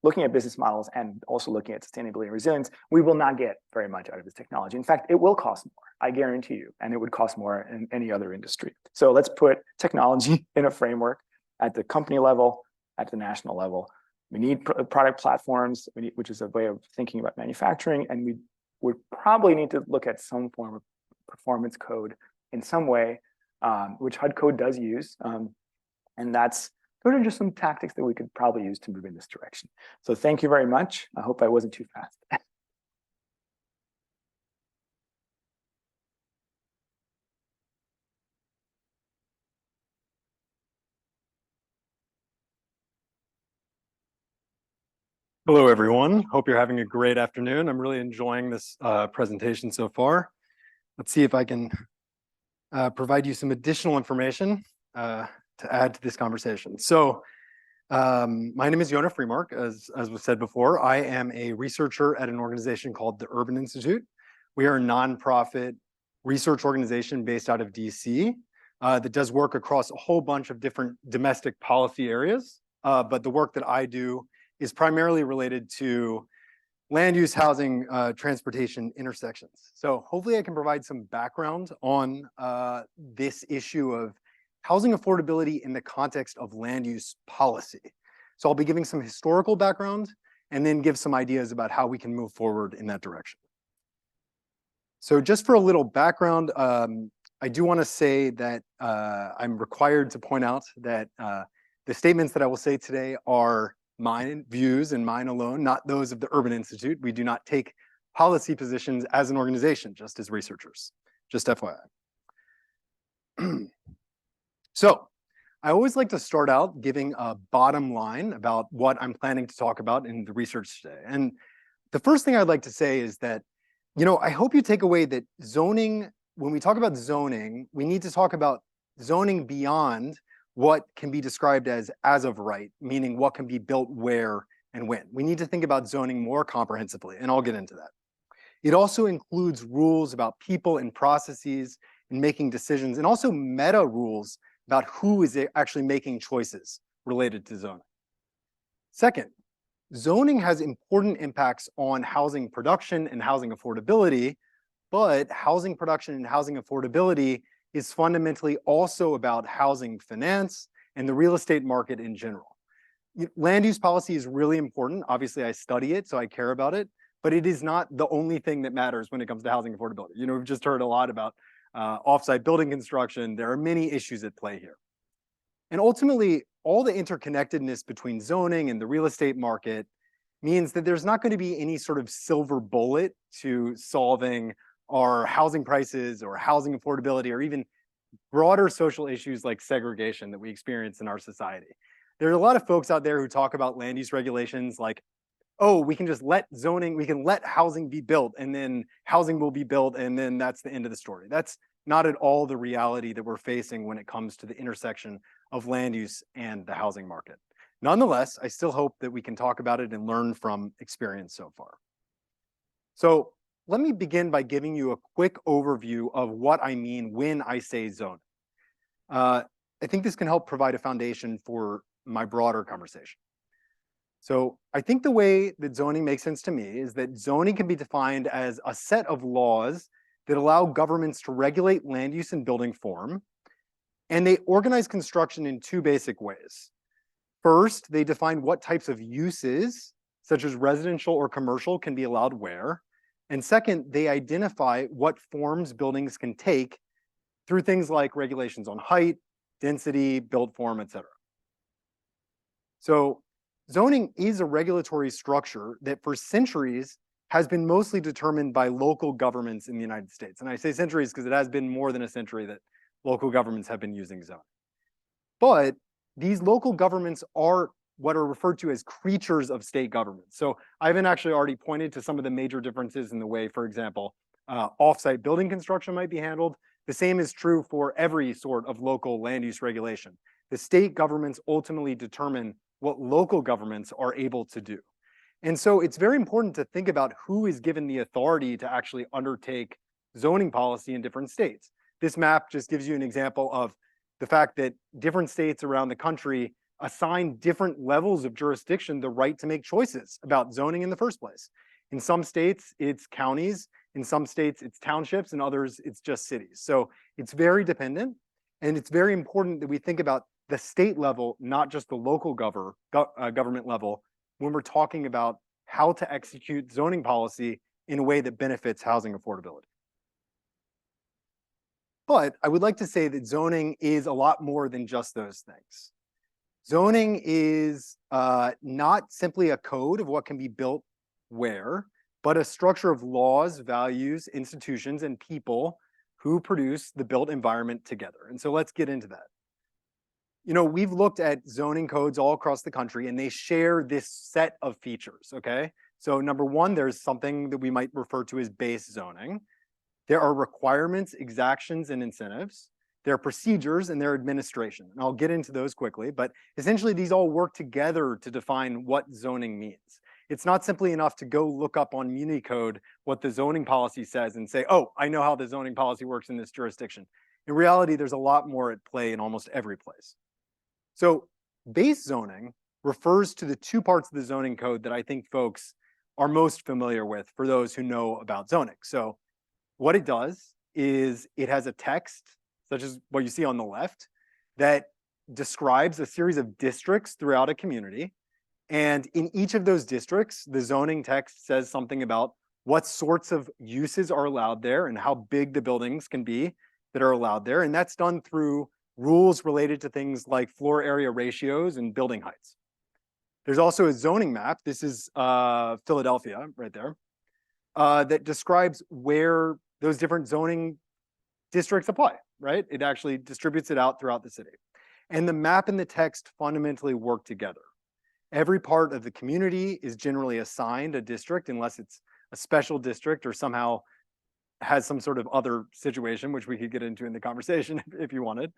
looking at business models and also looking at sustainability and resilience, we will not get very much out of this technology. In fact, it will cost more, I guarantee you, and it would cost more in any other industry. So let's put technology in a framework at the company level, at the national level. We need product platforms, which is a way of thinking about manufacturing, and we would probably need to look at some form of performance code in some way, which HUD code does use, and those are just some tactics that we could probably use to move in this direction. So thank you very much. I hope I wasn't too fast. Hello, everyone. Hope you're having a great afternoon. I'm really enjoying this presentation so far. Let's see if I can provide you some additional information to add to this conversation. So my name is Yonah Freemark, as was said before. I am a researcher at an organization called the Urban Institute. We are a nonprofit research organization based out of DC that does work across a whole bunch of different domestic policy areas. But the work that I do is primarily related to land use, housing, transportation intersections. So hopefully I can provide some background on this issue of housing affordability in the context of land use policy. So I'll be giving some historical background and then give some ideas about how we can move forward in that direction. So just for a little background, I do want to say that I'm required to point out that the statements that I will say today are mine views and mine alone, not those of the Urban Institute. We do not take policy positions as an organization, just as researchers, just FYI. So I always like to start out giving a bottom line about what I'm planning to talk about in the research today. And the first thing I'd like to say is that, I hope you take away that zoning, when we talk about zoning, we need to talk about zoning beyond what can be described as of right, meaning what can be built where and when. We need to think about zoning more comprehensively, and I'll get into that. It also includes rules about people and processes and making decisions, and also meta rules about who is actually making choices related to zoning. Second, zoning has important impacts on housing production and housing affordability, but housing production and housing affordability is fundamentally also about housing finance and the real estate market in general. Land use policy is really important. Obviously, I study it, so I care about it, but it is not the only thing that matters when it comes to housing affordability. We've just heard a lot about offsite building construction. There are many issues at play here. And ultimately, all the interconnectedness between zoning and the real estate market means that there's not going to be any sort of silver bullet to solving our housing prices or housing affordability or even broader social issues like segregation that we experience in our society. There are a lot of folks out there who talk about land use regulations like, oh, we can just let housing be built and then housing will be built and then that's the end of the story. That's not at all the reality that we're facing when it comes to the intersection of land use and the housing market. Nonetheless, I still hope that we can talk about it and learn from experience so far. So let me begin by giving you a quick overview of what I mean when I say zoning. I think this can help provide a foundation for my broader conversation. So I think the way that zoning makes sense to me is that zoning can be defined as a set of laws that allow governments to regulate land use and building form, and they organize construction in two basic ways. First, they define what types of uses, such as residential or commercial, can be allowed where. And second, they identify what forms buildings can take through things like regulations on height, density, build form, etc. So zoning is a regulatory structure that for centuries has been mostly determined by local governments in the United States. And I say centuries because it has been more than a century that local governments have been using zoning. But these local governments are what are referred to as creatures of state government. So Ivan actually already pointed to some of the major differences in the way, for example, offsite building construction might be handled. The same is true for every sort of local land use regulation. The state governments ultimately determine what local governments are able to do. And so it's very important to think about who is given the authority to actually undertake zoning policy in different states. This map just gives you an example of the fact that different states around the country assign different levels of jurisdiction the right to make choices about zoning in the first place. In some states, it's counties. In some states, it's townships. In others, it's just cities. So it's very dependent. And it's very important that we think about the state level, not just the local government level, when we're talking about how to execute zoning policy in a way that benefits housing affordability. But I would like to say that zoning is a lot more than just those things. Zoning is not simply a code of what can be built where, but a structure of laws, values, institutions, and people who produce the built environment together. And so let's get into that. You know, we've looked at zoning codes all across the country, and they share this set of features, okay? So number one, there's something that we might refer to as base zoning. There are requirements, exactions, and incentives. There are procedures and there are administration. And I'll get into those quickly, but essentially these all work together to define what zoning means. It's not simply enough to go look up on Muni Code what the zoning policy says and say, oh, I know how the zoning policy works in this jurisdiction. In reality, there's a lot more at play in almost every place. So base zoning refers to the two parts of the zoning code that I think folks are most familiar with for those who know about zoning. So what it does is it has a text, such as what you see on the left, that describes a series of districts throughout a community. And in each of those districts, the zoning text says something about what sorts of uses are allowed there and how big the buildings can be that are allowed there. And that's done through rules related to things like floor area ratios and building heights. There's also a zoning map. This is Philadelphia right there, that describes where those different zoning districts apply, right? It actually distributes it out throughout the city. And the map and the text fundamentally work together. Every part of the community is generally assigned a district unless it's a special district or somehow has some sort of other situation, which we could get into in the conversation if you wanted.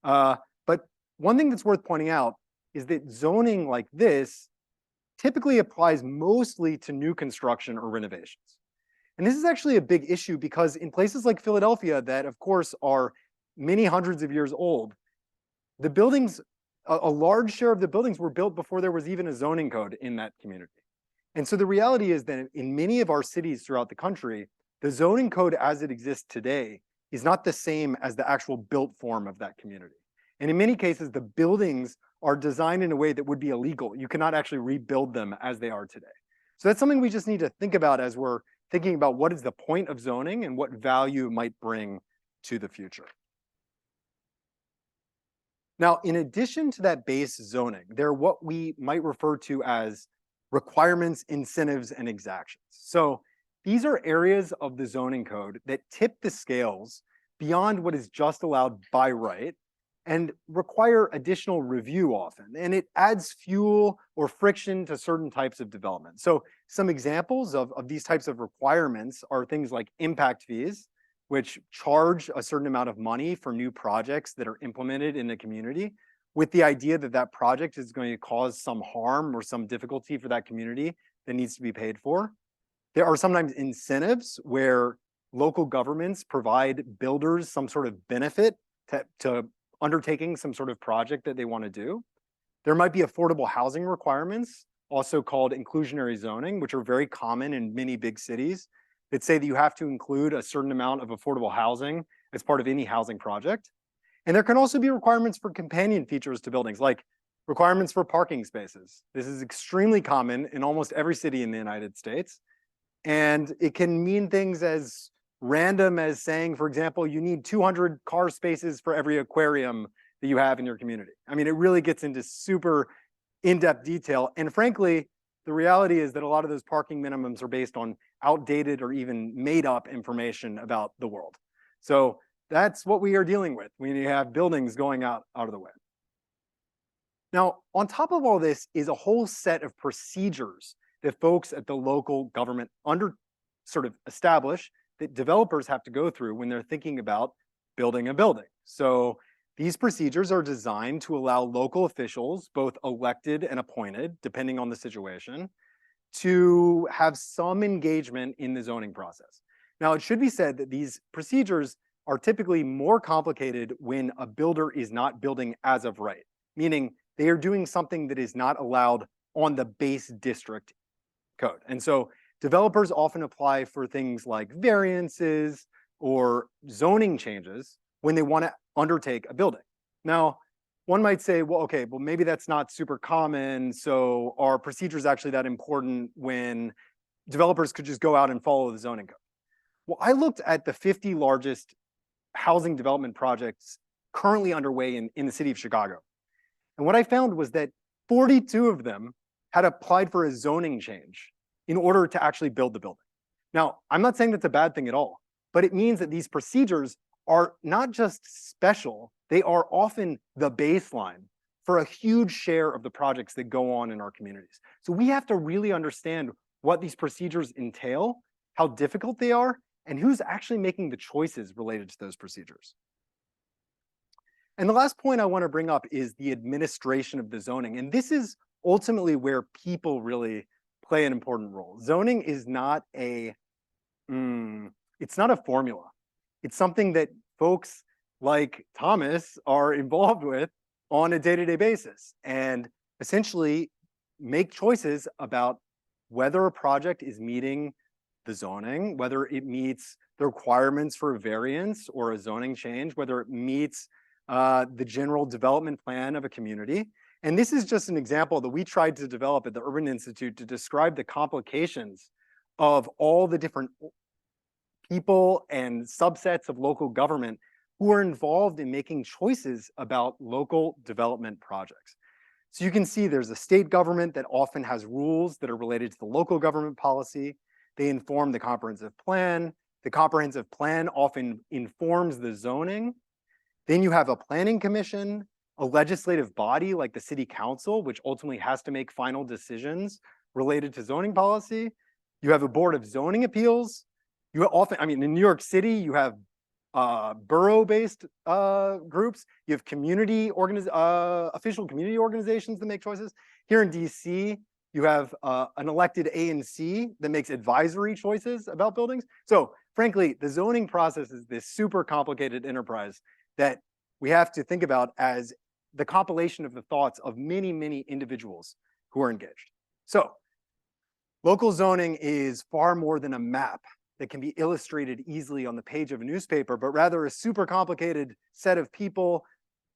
But one thing that's worth pointing out is that zoning like this typically applies mostly to new construction or renovations. And this is actually a big issue because in places like Philadelphia that of course are many hundreds of years old, the buildings, a large share of the buildings were built before there was even a zoning code in that community. And so the reality is that in many of our cities throughout the country, the zoning code as it exists today is not the same as the actual built form of that community. And in many cases, the buildings are designed in a way that would be illegal. You cannot actually rebuild them as they are today. So that's something we just need to think about as we're thinking about what is the point of zoning and what value it might bring to the future. Now, in addition to that base zoning, there are what we might refer to as requirements, incentives, and exactions. So these are areas of the zoning code that tip the scales beyond what is just allowed by right and require additional review often. And it adds fuel or friction to certain types of development. So some examples of these types of requirements are things like impact fees, which charge a certain amount of money for new projects that are implemented in a community with the idea that that project is going to cause some harm or some difficulty for that community that needs to be paid for. There are sometimes incentives where local governments provide builders some sort of benefit to undertaking some sort of project that they want to do. There might be affordable housing requirements, also called inclusionary zoning, which are very common in many big cities, that say that you have to include a certain amount of affordable housing as part of any housing project. And there can also be requirements for companion features to buildings, like requirements for parking spaces. This is extremely common in almost every city in the United States. And it can mean things as random as saying, for example, you need 200 car spaces for every aquarium that you have in your community. I mean, it really gets into super in-depth detail. And frankly, the reality is that a lot of those parking minimums are based on outdated or even made up information about the world. So that's what we are dealing with when you have buildings going out of the way. Now, on top of all this is a whole set of procedures that folks at the local government sort of establish that developers have to go through when they're thinking about building a building. So these procedures are designed to allow local officials, both elected and appointed, depending on the situation, to have some engagement in the zoning process. Now, it should be said that these procedures are typically more complicated when a builder is not building as of right, meaning they are doing something that is not allowed on the base district code. And so developers often apply for things like variances or zoning changes when they want to undertake a building. Now, one might say, well, okay, well, maybe that's not super common. So are procedures actually that important when developers could just go out and follow the zoning code? Well, I looked at the 50 largest housing development projects currently underway in the city of Chicago. And what I found was that 42 of them had applied for a zoning change in order to actually build the building. Now, I'm not saying that's a bad thing at all, but it means that these procedures are not just special, they are often the baseline for a huge share of the projects that go on in our communities. So we have to really understand what these procedures entail, how difficult they are, and who's actually making the choices related to those procedures. And the last point I want to bring up is the administration of the zoning. And this is ultimately where people really play an important role. Zoning is not it's not a formula. It's something that folks like Thomas are involved with on a day-to-day basis and essentially make choices about whether a project is meeting the zoning, whether it meets the requirements for a variance or a zoning change, whether it meets the general development plan of a community. And this is just an example that we tried to develop at the Urban Institute to describe the complications of all the different people and subsets of local government who are involved in making choices about local development projects. So you can see there's a state government that often has rules that are related to the local government policy. They inform the comprehensive plan. The comprehensive plan often informs the zoning. Then you have a planning commission, a legislative body like the city council, which ultimately has to make final decisions related to zoning policy. You have a board of zoning appeals. You often, I mean, in New York City, you have borough-based groups. You have official community organizations that make choices. Here in DC, you have an elected ANC that makes advisory choices about buildings. So frankly, the zoning process is this super complicated enterprise that we have to think about as the compilation of the thoughts of many, many individuals who are engaged. So local zoning is far more than a map that can be illustrated easily on the page of a newspaper, but rather a super complicated set of people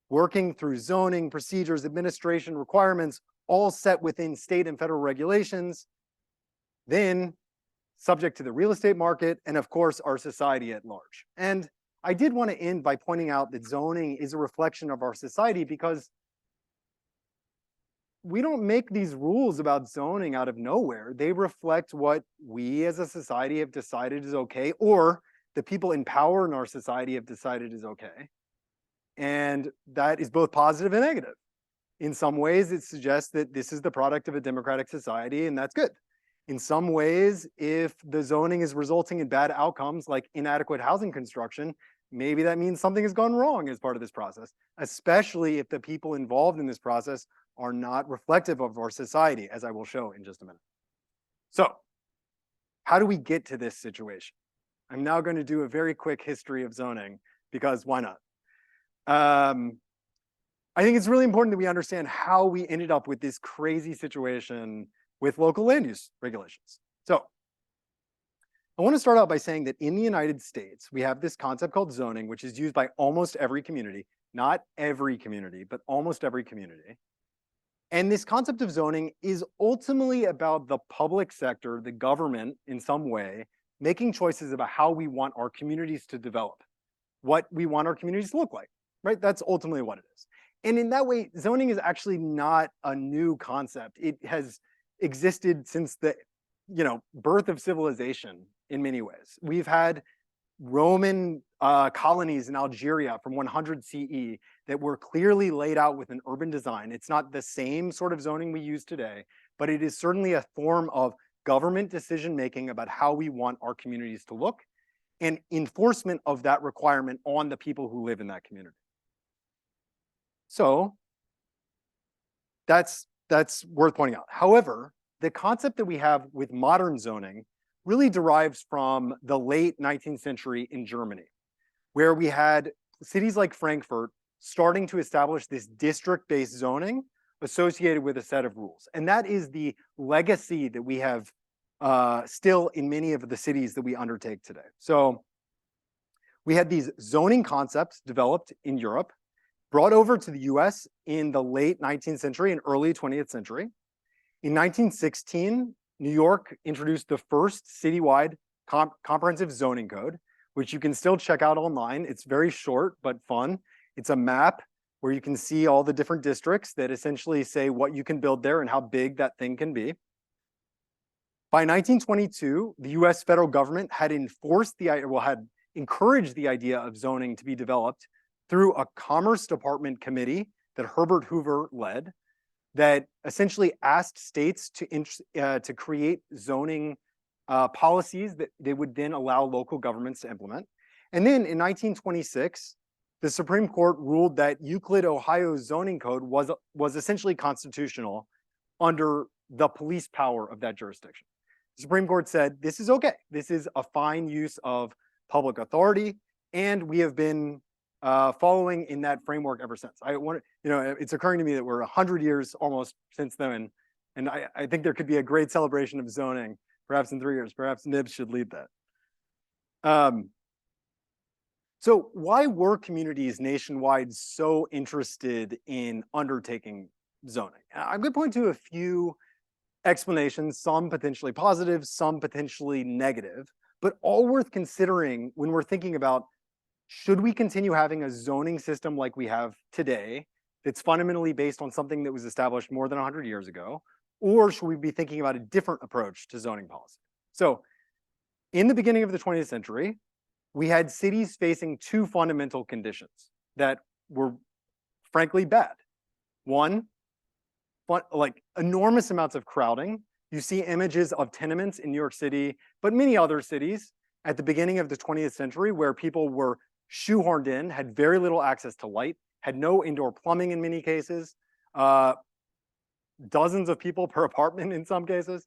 working through zoning, procedures, administration, requirements, all set within state and federal regulations, then subject to the real estate market, and of course, our society at large. And I did want to end by pointing out that zoning is a reflection of our society because we don't make these rules about zoning out of nowhere. They reflect what we as a society have decided is okay, or the people in power in our society have decided is okay. And that is both positive and negative. In some ways, it suggests that this is the product of a democratic society, and that's good. In some ways, if the zoning is resulting in bad outcomes like inadequate housing construction, maybe that means something has gone wrong as part of this process, especially if the people involved in this process are not reflective of our society, as I will show in just a minute. So how do we get to this situation? I'm now going to do a very quick history of zoning because why not? I think it's really important that we understand how we ended up with this crazy situation with local land use regulations. So I want to start out by saying that in the United States, we have this concept called zoning, which is used by almost every community, not every community, but almost every community. And this concept of zoning is ultimately about the public sector, the government in some way, making choices about how we want our communities to develop, what we want our communities to look like, right? That's ultimately what it is. And in that way, zoning is actually not a new concept. It has existed since the birth of civilization in many ways. We've had Roman colonies in Algeria from 100 CE that were clearly laid out with an urban design. It's not the same sort of zoning we use today, but it is certainly a form of government decision-making about how we want our communities to look and enforcement of that requirement on the people who live in that community. So that's worth pointing out. However, the concept that we have with modern zoning really derives from the late 19th century in Germany, where we had cities like Frankfurt starting to establish this district-based zoning associated with a set of rules. And that is the legacy that we have still in many of the cities that we undertake today. So we had these zoning concepts developed in Europe, brought over to the US in the late 19th century and early 20th century. In 1916, New York introduced the first citywide comprehensive zoning code, which you can still check out online. It's very short, but fun. It's a map where you can see all the different districts that essentially say what you can build there and how big that thing can be. By 1922, the US federal government had encouraged the idea of zoning to be developed through a Commerce Department committee that Herbert Hoover led that essentially asked states to create zoning policies that they would then allow local governments to implement. And then in 1926, the Supreme Court ruled that Euclid, Ohio's zoning code was essentially constitutional under the police power of that jurisdiction. The Supreme Court said, this is okay. This is a fine use of public authority, and we have been following in that framework ever since. It's occurring to me that we're 100 years almost since then, and I think there could be a great celebration of zoning, perhaps in 3 years. Perhaps NIBS should lead that. So why were communities nationwide so interested in undertaking zoning? I'm going to point to a few explanations, some potentially positive, some potentially negative, but all worth considering when we're thinking about, should we continue having a zoning system like we have today that's fundamentally based on something that was established more than 100 years ago, or should we be thinking about a different approach to zoning policy? So in the beginning of the 20th century, we had cities facing two fundamental conditions that were frankly bad. One, like enormous amounts of crowding. You see images of tenements in New York City, but many other cities at the beginning of the 20th century where people were shoehorned in, had very little access to light, had no indoor plumbing in many cases, dozens of people per apartment in some cases.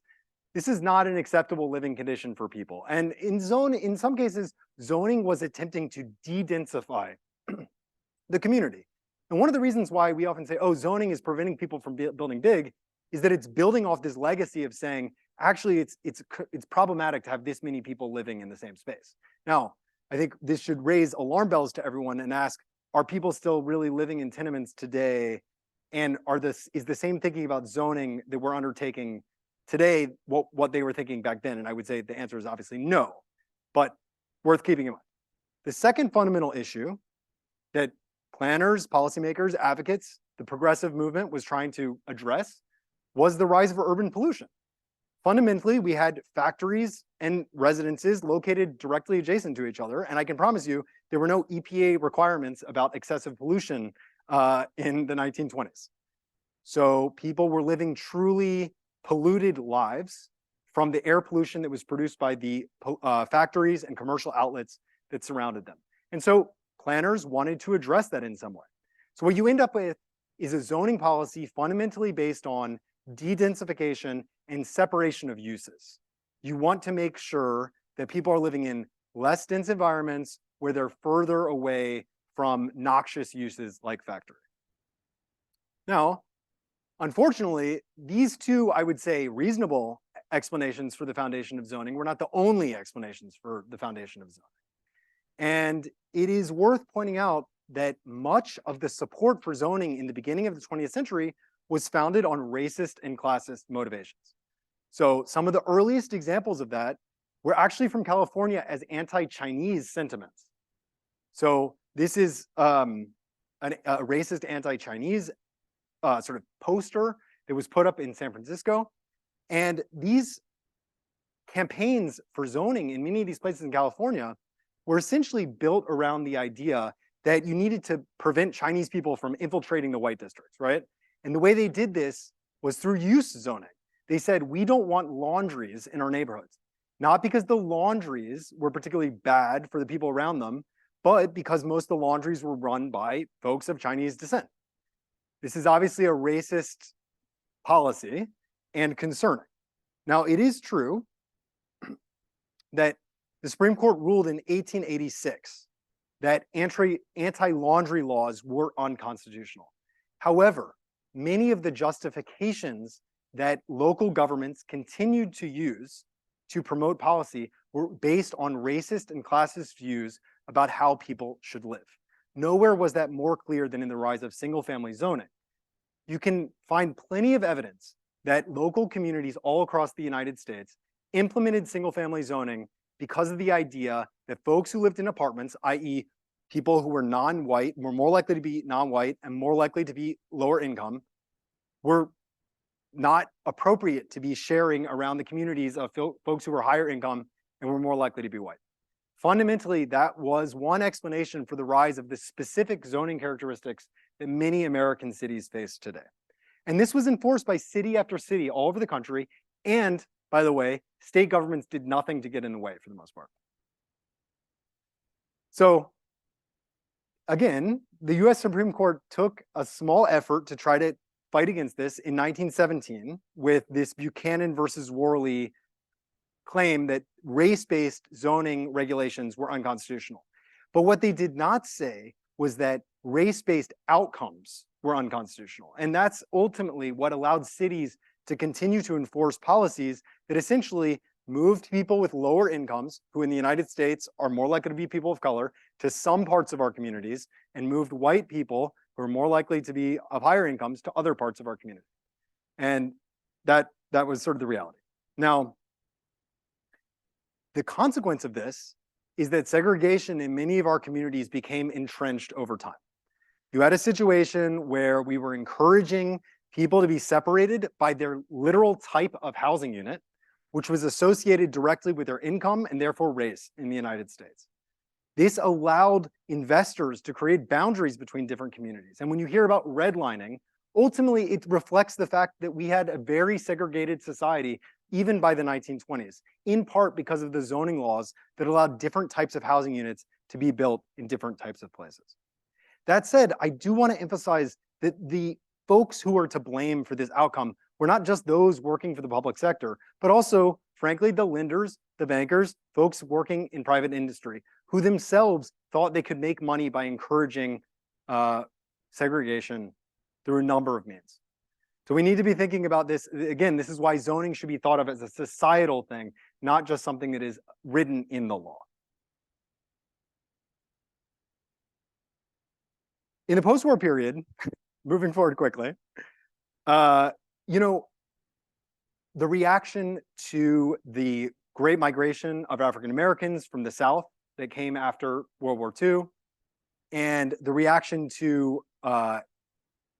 This is not an acceptable living condition for people. And in some cases, zoning was attempting to de-densify the community. And one of the reasons why we often say, oh, zoning is preventing people from building big, is that it's building off this legacy of saying, actually, it's problematic to have this many people living in the same space. Now, I think this should raise alarm bells to everyone and ask, are people still really living in tenements today? And is the same thinking about zoning that we're undertaking today what they were thinking back then? And I would say the answer is obviously no, but worth keeping in mind. The second fundamental issue that planners, policymakers, advocates, the progressive movement was trying to address was the rise of urban pollution. Fundamentally, we had factories and residences located directly adjacent to each other, and I can promise you there were no EPA requirements about excessive pollution in the 1920s. So people were living truly polluted lives from the air pollution that was produced by the factories and commercial outlets that surrounded them. And so planners wanted to address that in some way. So what you end up with is a zoning policy fundamentally based on de-densification and separation of uses. You want to make sure that people are living in less dense environments where they're further away from noxious uses like factory. Now, unfortunately, these two, I would say, reasonable explanations for the foundation of zoning were not the only explanations for the foundation of zoning. And it is worth pointing out that much of the support for zoning in the beginning of the 20th century was founded on racist and classist motivations. So some of the earliest examples of that were actually from California as anti-Chinese sentiments. So this is a racist anti-Chinese sort of poster that was put up in San Francisco. And these campaigns for zoning in many of these places in California were essentially built around the idea that you needed to prevent Chinese people from infiltrating the white districts, right? And the way they did this was through use zoning. They said, we don't want laundries in our neighborhoods, not because the laundries were particularly bad for the people around them, but because most of the laundries were run by folks of Chinese descent. This is obviously a racist policy and concerning. Now, it is true that the Supreme Court ruled in 1886 that anti-laundry laws were unconstitutional. However, many of the justifications that local governments continued to use to promote policy were based on racist and classist views about how people should live. Nowhere was that more clear than in the rise of single-family zoning. You can find plenty of evidence that local communities all across the United States implemented single-family zoning because of the idea that folks who lived in apartments, i.e. people who were non-white, were more likely to be non-white and more likely to be lower income, were not appropriate to be sharing around the communities of folks who were higher income and were more likely to be white. Fundamentally, that was one explanation for the rise of the specific zoning characteristics that many American cities face today. And this was enforced by city after city all over the country. And by the way, state governments did nothing to get in the way for the most part. So again, the US Supreme Court took a small effort to try to fight against this in 1917 with this Buchanan versus Worley claim that race-based zoning regulations were unconstitutional. But what they did not say was that race-based outcomes were unconstitutional. And that's ultimately what allowed cities to continue to enforce policies that essentially moved people with lower incomes, who in the United States are more likely to be people of color, to some parts of our communities, and moved white people who are more likely to be of higher incomes to other parts of our community. And that was sort of the reality. Now, the consequence of this is that segregation in many of our communities became entrenched over time. You had a situation where we were encouraging people to be separated by their literal type of housing unit, which was associated directly with their income and therefore race in the United States. This allowed investors to create boundaries between different communities. And when you hear about redlining, ultimately it reflects the fact that we had a very segregated society even by the 1920s, in part because of the zoning laws that allowed different types of housing units to be built in different types of places. That said, I do want to emphasize that the folks who are to blame for this outcome were not just those working for the public sector, but also, frankly, the lenders, the bankers, folks working in private industry, who themselves thought they could make money by encouraging segregation through a number of means. So we need to be thinking about this. Again, this is why zoning should be thought of as a societal thing, not just something that is written in the law. In the post-war period, moving forward quickly, the reaction to the Great Migration of African Americans from the South that came after World War II, and the reaction to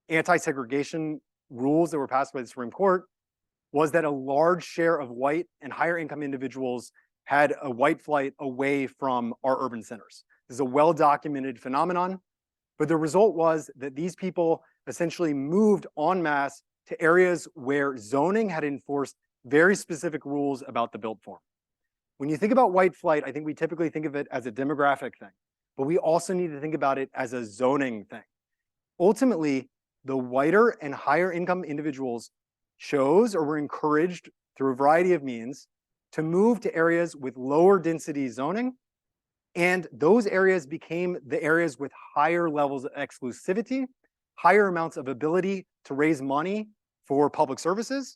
anti-segregation rules that were passed by the Supreme Court was that a large share of white and higher income individuals had a white flight away from our urban centers. This is a well-documented phenomenon, but the result was that these people essentially moved en masse to areas where zoning had enforced very specific rules about the built form. When you think about white flight, I think we typically think of it as a demographic thing, but we also need to think about it as a zoning thing. Ultimately, the whiter and higher income individuals chose or were encouraged through a variety of means to move to areas with lower density zoning. And those areas became the areas with higher levels of exclusivity, higher amounts of ability to raise money for public services.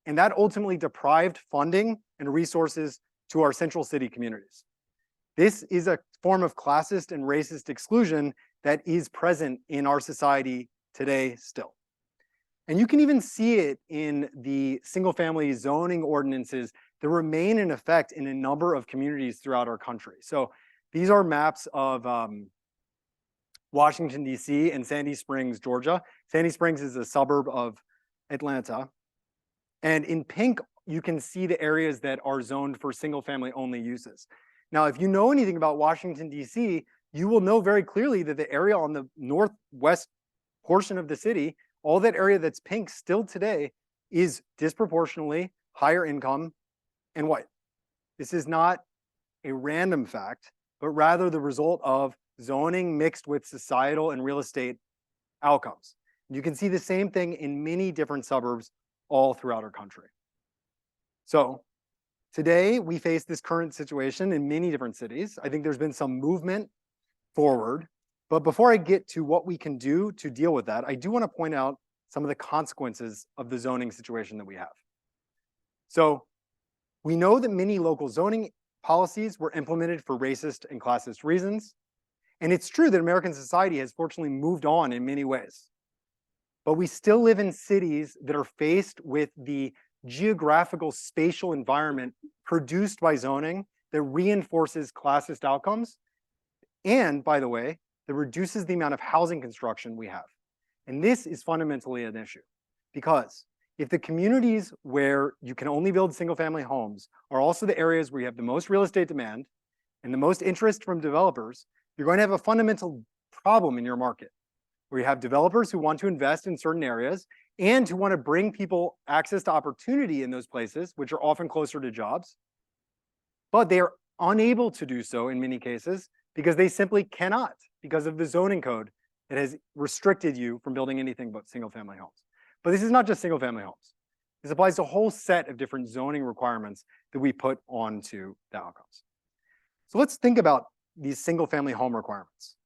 And that ultimately deprived funding and resources to our central city communities. This is a form of classist and racist exclusion that is present in our society today still. And you can even see it in the single-family zoning ordinances that remain in effect in a number of communities throughout our country. So these are maps of Washington, D.C. and Sandy Springs, Georgia. Sandy Springs is a suburb of Atlanta. And in pink, you can see the areas that are zoned for single-family only uses. Now, if you know anything about Washington, D.C., you will know very clearly that the area on the northwest portion of the city, all that area that's pink still today, is disproportionately higher income and white. This is not a random fact, but rather the result of zoning mixed with societal and real estate outcomes. You can see the same thing in many different suburbs all throughout our country. So today we face this current situation in many different cities. I think there's been some movement forward, but before I get to what we can do to deal with that, I do want to point out some of the consequences of the zoning situation that we have. So we know that many local zoning policies were implemented for racist and classist reasons. And it's true that American society has fortunately moved on in many ways. But we still live in cities that are faced with the geographical spatial environment produced by zoning that reinforces classist outcomes. And by the way, that reduces the amount of housing construction we have. And this is fundamentally an issue because if the communities where you can only build single family homes are also the areas where you have the most real estate demand and the most interest from developers, you're going to have a fundamental problem in your market where you have developers who want to invest in certain areas and who want to bring people access to opportunity in those places, which are often closer to jobs, but they are unable to do so in many cases because they simply cannot because of the zoning code that has restricted you from building anything but single family homes. But this is not just single family homes. This applies to a whole set of different zoning requirements that we put onto the outcomes. So let's think about these single family home requirements.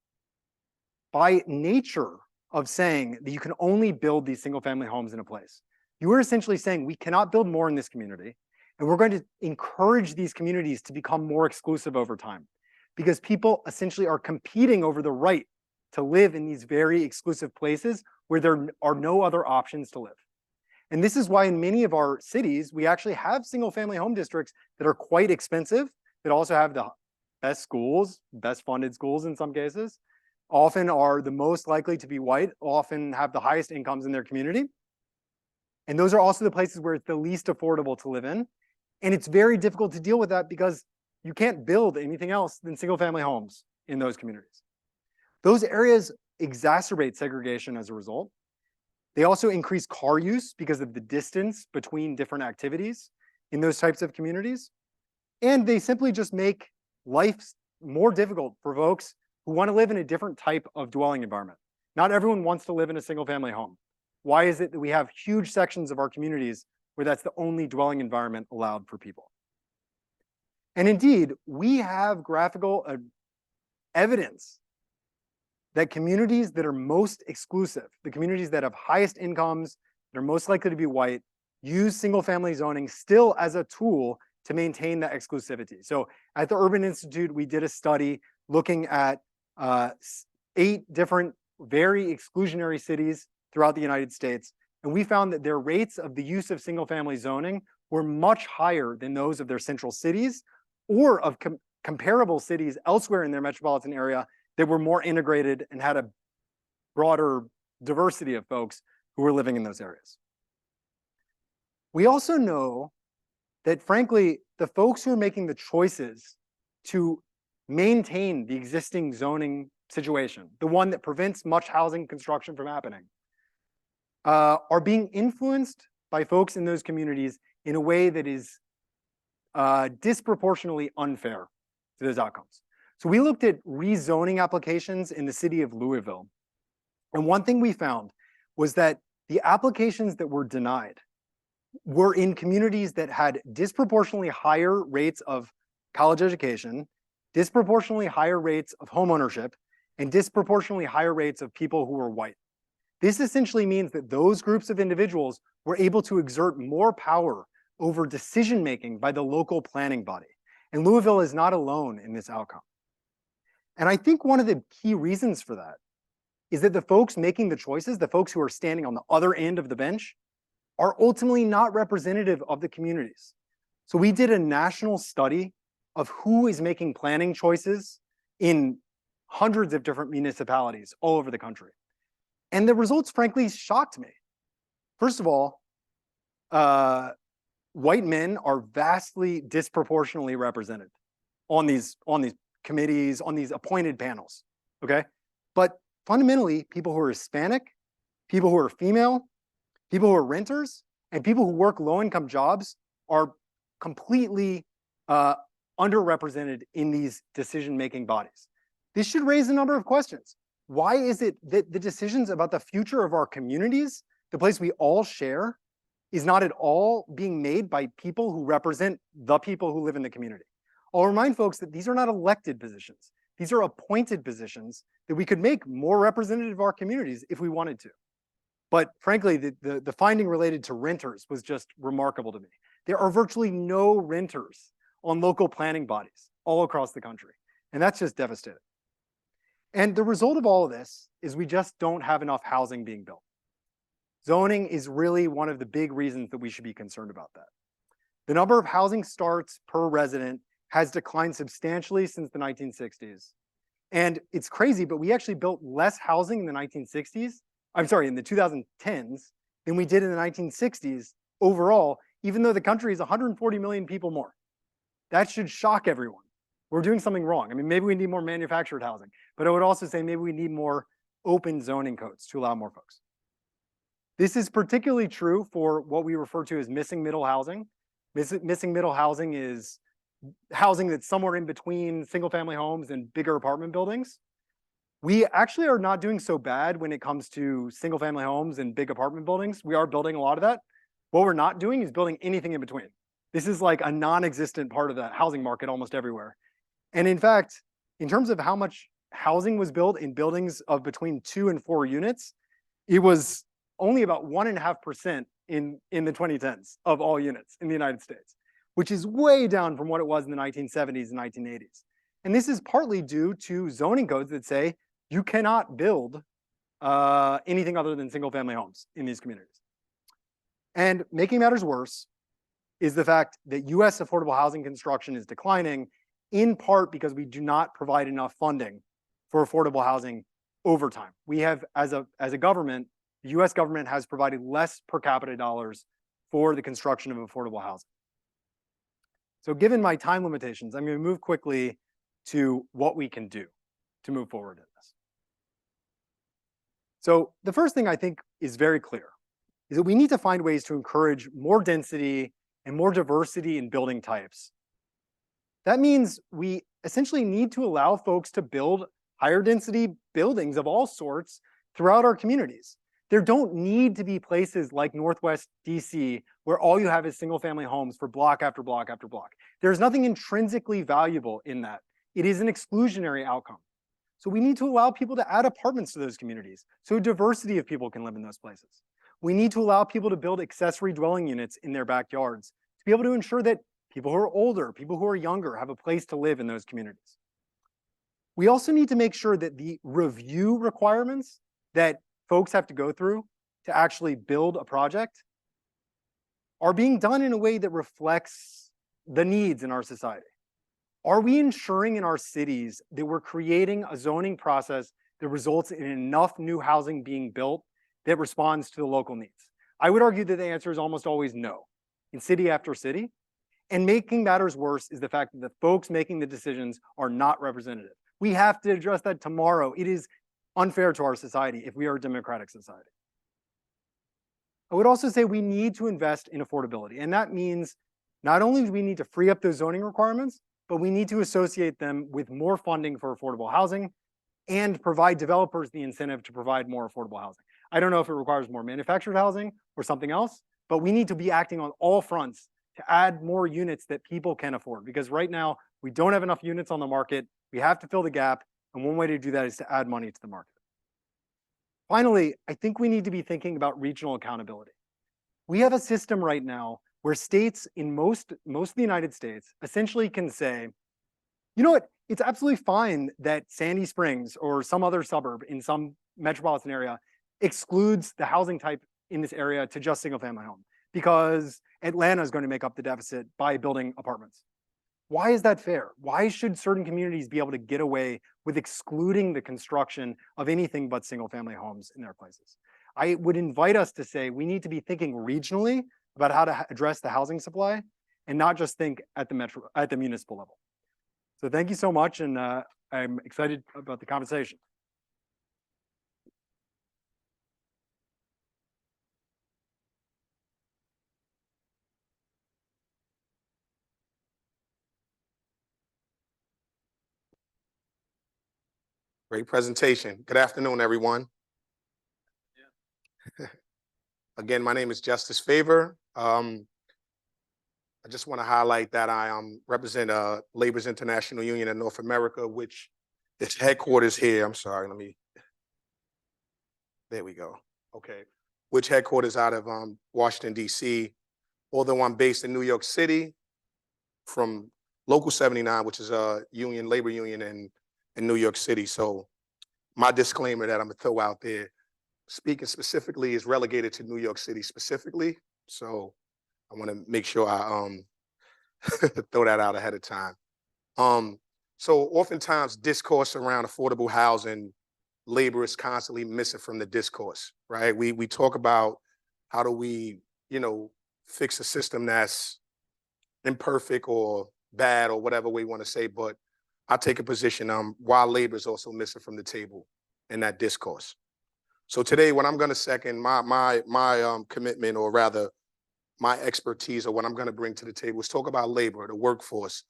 By nature of saying that you can only build these single family homes in a place, you are essentially saying we cannot build more in this community, and we're going to encourage these communities to become more exclusive over time because people essentially are competing over the right to live in these very exclusive places where there are no other options to live. And this is why in many of our cities, we actually have single family home districts that are quite expensive, that also have the best schools, best funded schools in some cases, often are the most likely to be white, often have the highest incomes in their community. And those are also the places where it's the least affordable to live in. And it's very difficult to deal with that because you can't build anything else than single family homes in those communities. Those areas exacerbate segregation as a result. They also increase car use because of the distance between different activities in those types of communities. And they simply just make life more difficult for folks who want to live in a different type of dwelling environment. Not everyone wants to live in a single family home. Why is it that we have huge sections of our communities where that's the only dwelling environment allowed for people? And indeed, we have graphical evidence that communities that are most exclusive, the communities that have highest incomes, that are most likely to be white, use single family zoning still as a tool to maintain that exclusivity. So at the Urban Institute, we did a study looking at 8 different very exclusionary cities throughout the United States. And we found that their rates of the use of single family zoning were much higher than those of their central cities or of comparable cities elsewhere in their metropolitan area that were more integrated and had a broader diversity of folks who were living in those areas. We also know that, frankly, the folks who are making the choices to maintain the existing zoning situation, the one that prevents much housing construction from happening, are being influenced by folks in those communities in a way that is disproportionately unfair to those outcomes. So we looked at rezoning applications in the city of Louisville. And one thing we found was that the applications that were denied were in communities that had disproportionately higher rates of college education, disproportionately higher rates of homeownership, and disproportionately higher rates of people who were white. This essentially means that those groups of individuals were able to exert more power over decision-making by the local planning body. And Louisville is not alone in this outcome. And I think one of the key reasons for that is that the folks making the choices, the folks who are standing on the other end of the bench, are ultimately not representative of the communities. So we did a national study of who is making planning choices in hundreds of different municipalities all over the country. And the results, frankly, shocked me. First of all, white men are vastly disproportionately represented. on these committees, on these appointed panels, okay? But fundamentally, people who are Hispanic, people who are female, people who are renters, and people who work low-income jobs are completely underrepresented in these decision-making bodies. This should raise a number of questions. Why is it that the decisions about the future of our communities, the place we all share, is not at all being made by people who represent the people who live in the community? I'll remind folks that these are not elected positions. These are appointed positions that we could make more representative of our communities if we wanted to. But frankly, the finding related to renters was just remarkable to me. There are virtually no renters on local planning bodies all across the country. And that's just devastating. And the result of all of this is we just don't have enough housing being built. Zoning is really one of the big reasons that we should be concerned about that. The number of housing starts per resident has declined substantially since the 1960s. And it's crazy, but we actually built less housing in the 1960s, in the 2010s, than we did in the 1960s overall, even though the country is 140 million people more. That should shock everyone. We're doing something wrong. I mean, maybe we need more manufactured housing, but I would also say maybe we need more open zoning codes to allow more folks. This is particularly true for what we refer to as missing middle housing. Missing middle housing is housing that's somewhere in between single family homes and bigger apartment buildings. We actually are not doing so bad when it comes to single family homes and big apartment buildings. We are building a lot of that. What we're not doing is building anything in between. This is like a non-existent part of the housing market almost everywhere. And in fact, in terms of how much housing was built in buildings of between 2 and 4 units, it was only about 1.5% in the 2010s of all units in the United States, which is way down from what it was in the 1970s and 1980s. And this is partly due to zoning codes that say you cannot build anything other than single family homes in these communities. And making matters worse is the fact that US affordable housing construction is declining, in part because we do not provide enough funding for affordable housing over time. We have, as a government, the US government has provided less per capita dollars for the construction of affordable housing. So given my time limitations, I'm going to move quickly to what we can do to move forward in this. So the first thing I think is very clear is that we need to find ways to encourage more density and more diversity in building types. That means we essentially need to allow folks to build higher density buildings of all sorts throughout our communities. There don't need to be places like Northwest DC where all you have is single family homes for block after block after block. There's nothing intrinsically valuable in that. It is an exclusionary outcome. So we need to allow people to add apartments to those communities so a diversity of people can live in those places. We need to allow people to build accessory dwelling units in their backyards to be able to ensure that people who are older, people who are younger have a place to live in those communities. We also need to make sure that the review requirements that folks have to go through to actually build a project are being done in a way that reflects the needs in our society. Are we ensuring in our cities that we're creating a zoning process that results in enough new housing being built that responds to the local needs? I would argue that the answer is almost always no, in city after city. And making matters worse is the fact that the folks making the decisions are not representative. We have to address that tomorrow. It is unfair to our society if we are a democratic society. I would also say we need to invest in affordability. And that means not only do we need to free up those zoning requirements, but we need to associate them with more funding for affordable housing and provide developers the incentive to provide more affordable housing. I don't know if it requires more manufactured housing or something else, but we need to be acting on all fronts to add more units that people can afford. Because right now, we don't have enough units on the market. We have to fill the gap. And one way to do that is to add money to the market. Finally, I think we need to be thinking about regional accountability. We have a system right now where states in most of the United States essentially can say, you know what, it's absolutely fine that Sandy Springs or some other suburb in some metropolitan area excludes the housing type in this area to just single family home because Atlanta is going to make up the deficit by building apartments. Why is that fair? Why should certain communities be able to get away with excluding the construction of anything but single family homes in their places? I would invite us to say we need to be thinking regionally about how to address the housing supply and not just think at the municipal level. So thank you so much, and I'm excited about the conversation. Great presentation. Good afternoon, everyone. Again, my name is Justice Favor. I just want to highlight that I represent Labor's International Union in North America, which is headquarters here. I'm sorry, there we go. Okay. Which headquarters out of Washington, D.C. Although I'm based in New York City from Local 79, which is a labor union in New York City. So my disclaimer that I'm gonna throw out there, speaking specifically, is relegated to New York City specifically. So I want to make sure I throw that out ahead of time. So oftentimes discourse around affordable housing, labor is constantly missing from the discourse, right? We talk about how do we, fix a system that's imperfect or bad or whatever we want to say, but I take a position while labor is also missing from the table in that discourse. So today, what I'm going to second my commitment, or rather my expertise, or what I'm going to bring to the table, is talk about labor, the workforce,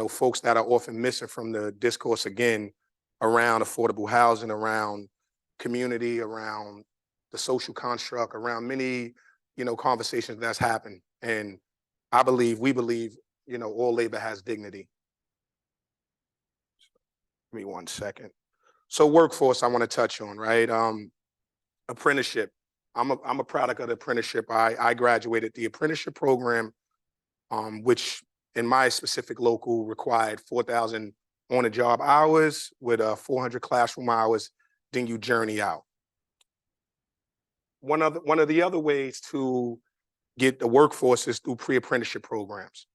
folks that are often missing from the discourse, again, around affordable housing, around community, around the social construct, around many, conversations that's happened. And we believe, all labor has dignity. Give me 1 second. So workforce, I want to touch on, right? Apprenticeship. I'm a product of the apprenticeship. I graduated the apprenticeship program, which in my specific local required 4,000 on-the-job hours with 400 classroom hours. Then you journey out. One of the other ways to get the workforce is through pre-apprenticeship programs.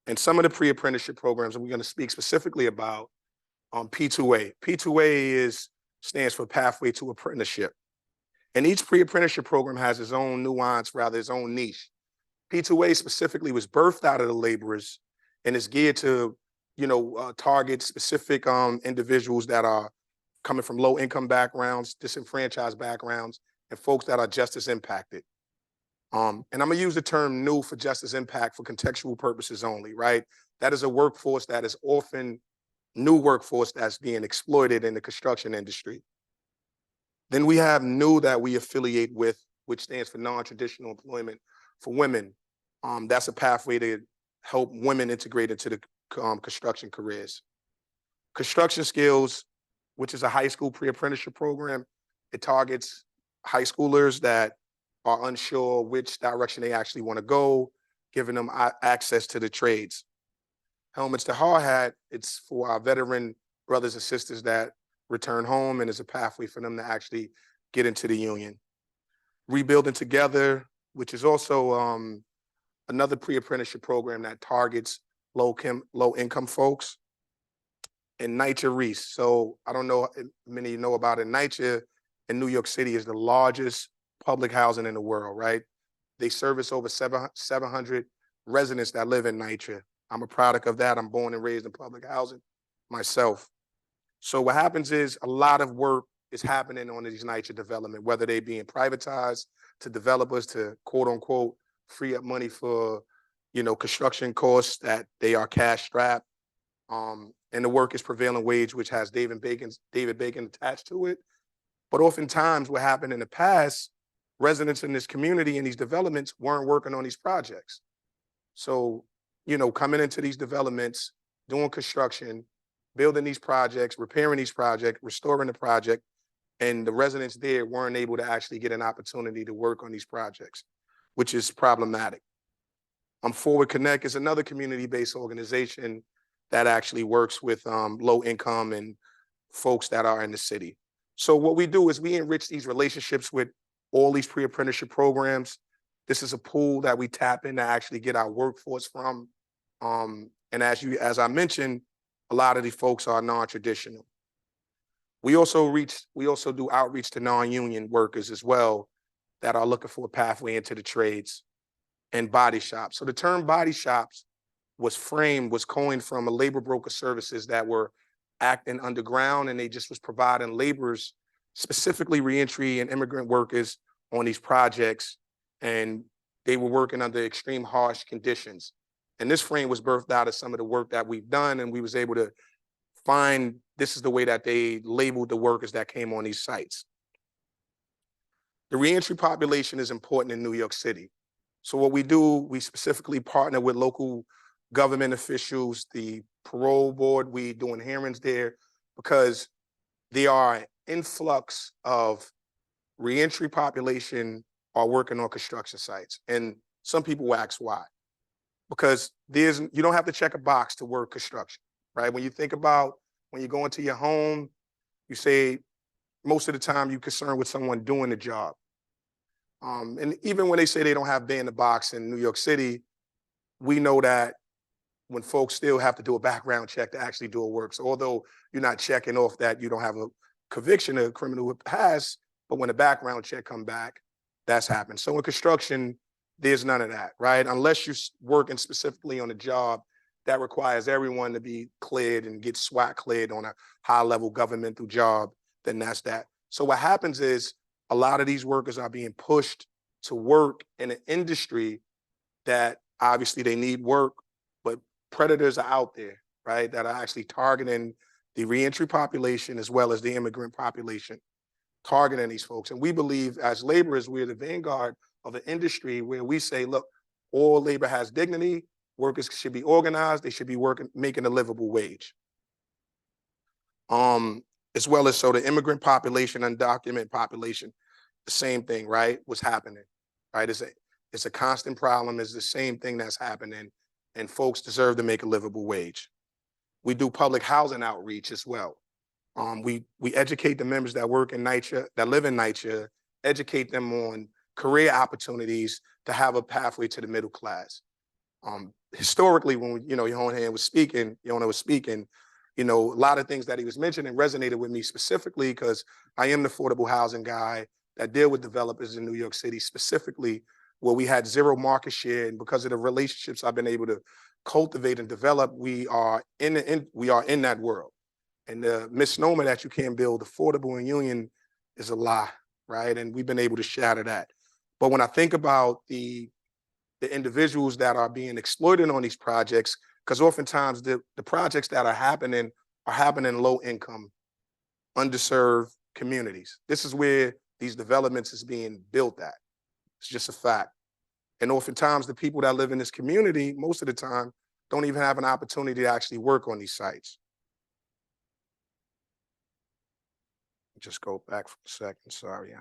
And some of the pre-apprenticeship programs, and we're going to speak specifically about P2A. P2A stands for Pathway to Apprenticeship. And each pre-apprenticeship program has its own nuance, rather its own niche. P2A specifically was birthed out of the laborers and is geared to, target specific individuals that are coming from low income backgrounds, disenfranchised backgrounds, and folks that are justice impacted. And I'm gonna use the term new for justice impact for contextual purposes only, right? That is a workforce that is often new workforce that's being exploited in the construction industry. Then we have new that we affiliate with, which stands for non-traditional employment for women. That's a pathway to help women integrate into the construction careers. Construction skills, which is a high school pre-apprenticeship program. It targets high schoolers that are unsure which direction they actually want to go, giving them access to the trades. Helmets to Hard Hat, it's for our veteran brothers and sisters that return home, and is a pathway for them to actually get into the union. Rebuilding Together, which is also another pre-apprenticeship program that targets low-income folks. And NYCHA Reese. So I don't know if many of you know about it. NYCHA in New York City is the largest public housing in the world, right? They service over 700 residents that live in NYCHA. I'm a product of that. I'm born and raised in public housing myself. So what happens is a lot of work is happening on these NYCHA development, whether they being privatized to developers to quote unquote free up money for, construction costs that they are cash strapped. And the work is prevailing wage, which has David Bacon attached to it. But oftentimes what happened in the past, residents in this community and these developments weren't working on these projects. So, coming into these developments, doing construction, building these projects, repairing these projects, restoring the project, and the residents there weren't able to actually get an opportunity to work on these projects, which is problematic. Forward Connect is another community-based organization that actually works with low income and folks that are in the city. So what we do is we enrich these relationships with all these pre-apprenticeship programs. This is a pool that we tap in to actually get our workforce from. And as I mentioned, a lot of these folks are non-traditional. We also do outreach to non-union workers as well that are looking for a pathway into the trades and body shops. So the term body shops was coined from a labor broker services that were acting underground, and they just was providing laborers, specifically reentry and immigrant workers on these projects, and they were working under extreme harsh conditions. And this frame was birthed out of some of the work that we've done, and we was able to find this is the way that they labeled the workers that came on these sites. The reentry population is important in New York City. So what we do, we specifically partner with local government officials, the parole board, we doing hearings there, because there are an influx of reentry population are working on construction sites. And some people will ask why. Because you don't have to check a box to work construction, right? When you think about when you go into your home, you say most of the time you're concerned with someone doing the job. And even when they say they don't have day in the box in New York City, we know that when folks still have to do a background check to actually do a work. So although you're not checking off that you don't have a conviction of a criminal past, but when a background check come back, that's happened. So in construction, there's none of that, right? Unless you're working specifically on a job that requires everyone to be cleared and get SWAT cleared on a high-level governmental job, then that's that. So what happens is a lot of these workers are being pushed to work in an industry that obviously they need work, but predators are out there, right, that are actually targeting the reentry population as well as the immigrant population, targeting these folks. And we believe as laborers, we're the vanguard of an industry where we say, look, all labor has dignity, workers should be organized, they should be working, making a livable wage. As well as so the immigrant population, undocumented population, the same thing, right, was happening, right? It's a constant problem, it's the same thing that's happening, and folks deserve to make a livable wage. We do public housing outreach as well. We educate the members that work in NYCHA, that live in NYCHA, educate them on career opportunities to have a pathway to the middle class. Historically, when Yonah was speaking, a lot of things that he was mentioning resonated with me specifically because I am the affordable housing guy that deal with developers in New York City specifically, where we had zero market share, and because of the relationships I've been able to cultivate and develop, we are in that world. And the misnomer that you can't build affordable in Union is a lie, right? And we've been able to shatter that. But when I think about the individuals that are being exploited on these projects, because oftentimes the projects that are happening in low income, underserved communities. This is where these developments is being built at. It's just a fact. And oftentimes the people that live in this community, most of the time, don't even have an opportunity to actually work on these sites. Just go back for a second, sorry.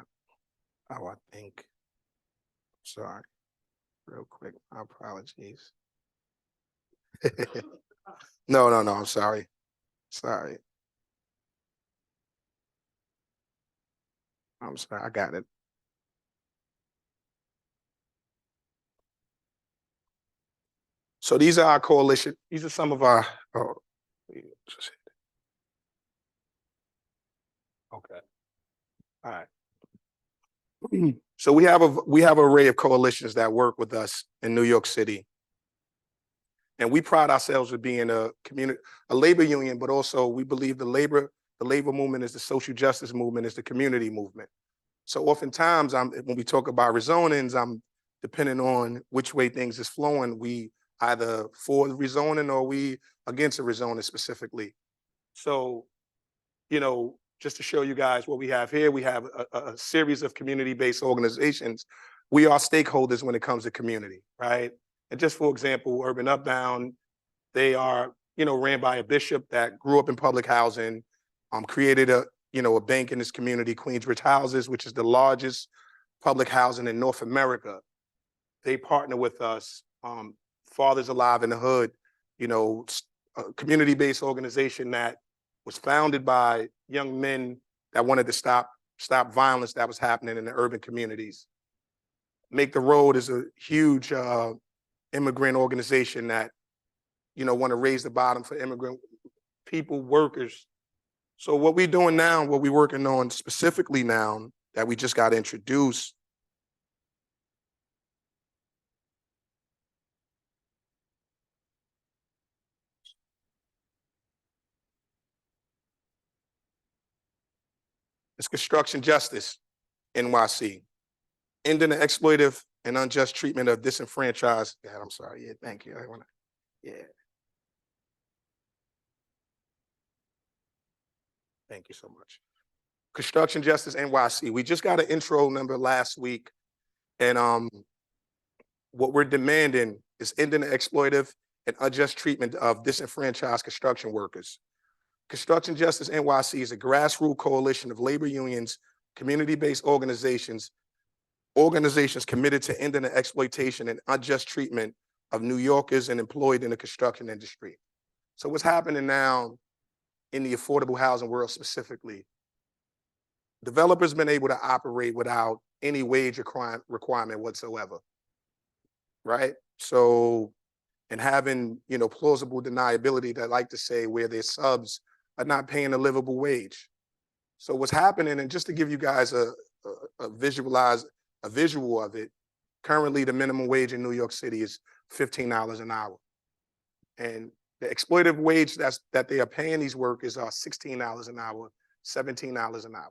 Sorry, real quick, my apologies. No, I'm sorry. I'm sorry, I got it. So these are our coalition. These are some of our, okay. All right. So we have an array of coalitions that work with us in New York City. And we pride ourselves with being a labor union, but also we believe the labor movement is the social justice movement, is the community movement. So oftentimes when we talk about rezonings, depending on which way things is flowing, we either for the rezoning or we against the rezoning specifically. So, just to show you guys what we have here, we have a series of community-based organizations. We are stakeholders when it comes to community, right? And just for example, Urban Upbound, they are, ran by a bishop that grew up in public housing, created a bank in this community, Queensbridge Houses, which is the largest public housing in North America. They partner with us. Fathers Alive in the Hood, a community-based organization that was founded by young men that wanted to stop violence that was happening in the urban communities. Make the Road is a huge immigrant organization that, want to raise the bottom for immigrant people, workers. So what we're doing now, what we're working on specifically now that we just got introduced, is Construction Justice, NYC. Ending the exploitative and unjust treatment of disenfranchised. God, I'm sorry. Yeah, thank you. Yeah. Thank you so much. Construction Justice NYC. We just got an intro number last week, and what we're demanding is ending the exploitative and unjust treatment of disenfranchised construction workers. Construction Justice NYC is a grassroots coalition of labor unions, community-based organizations committed to ending the exploitation and unjust treatment of New Yorkers and employed in the construction industry. So what's happening now in the affordable housing world specifically, developers been able to operate without any wage requirement whatsoever, right? So, and having, plausible deniability that I like to say where their subs are not paying a livable wage. So what's happening, and just to give you guys a visual of it, currently the minimum wage in New York City is $15 an hour. And the exploitative wage that they are paying these workers are $16 an hour, $17 an hour.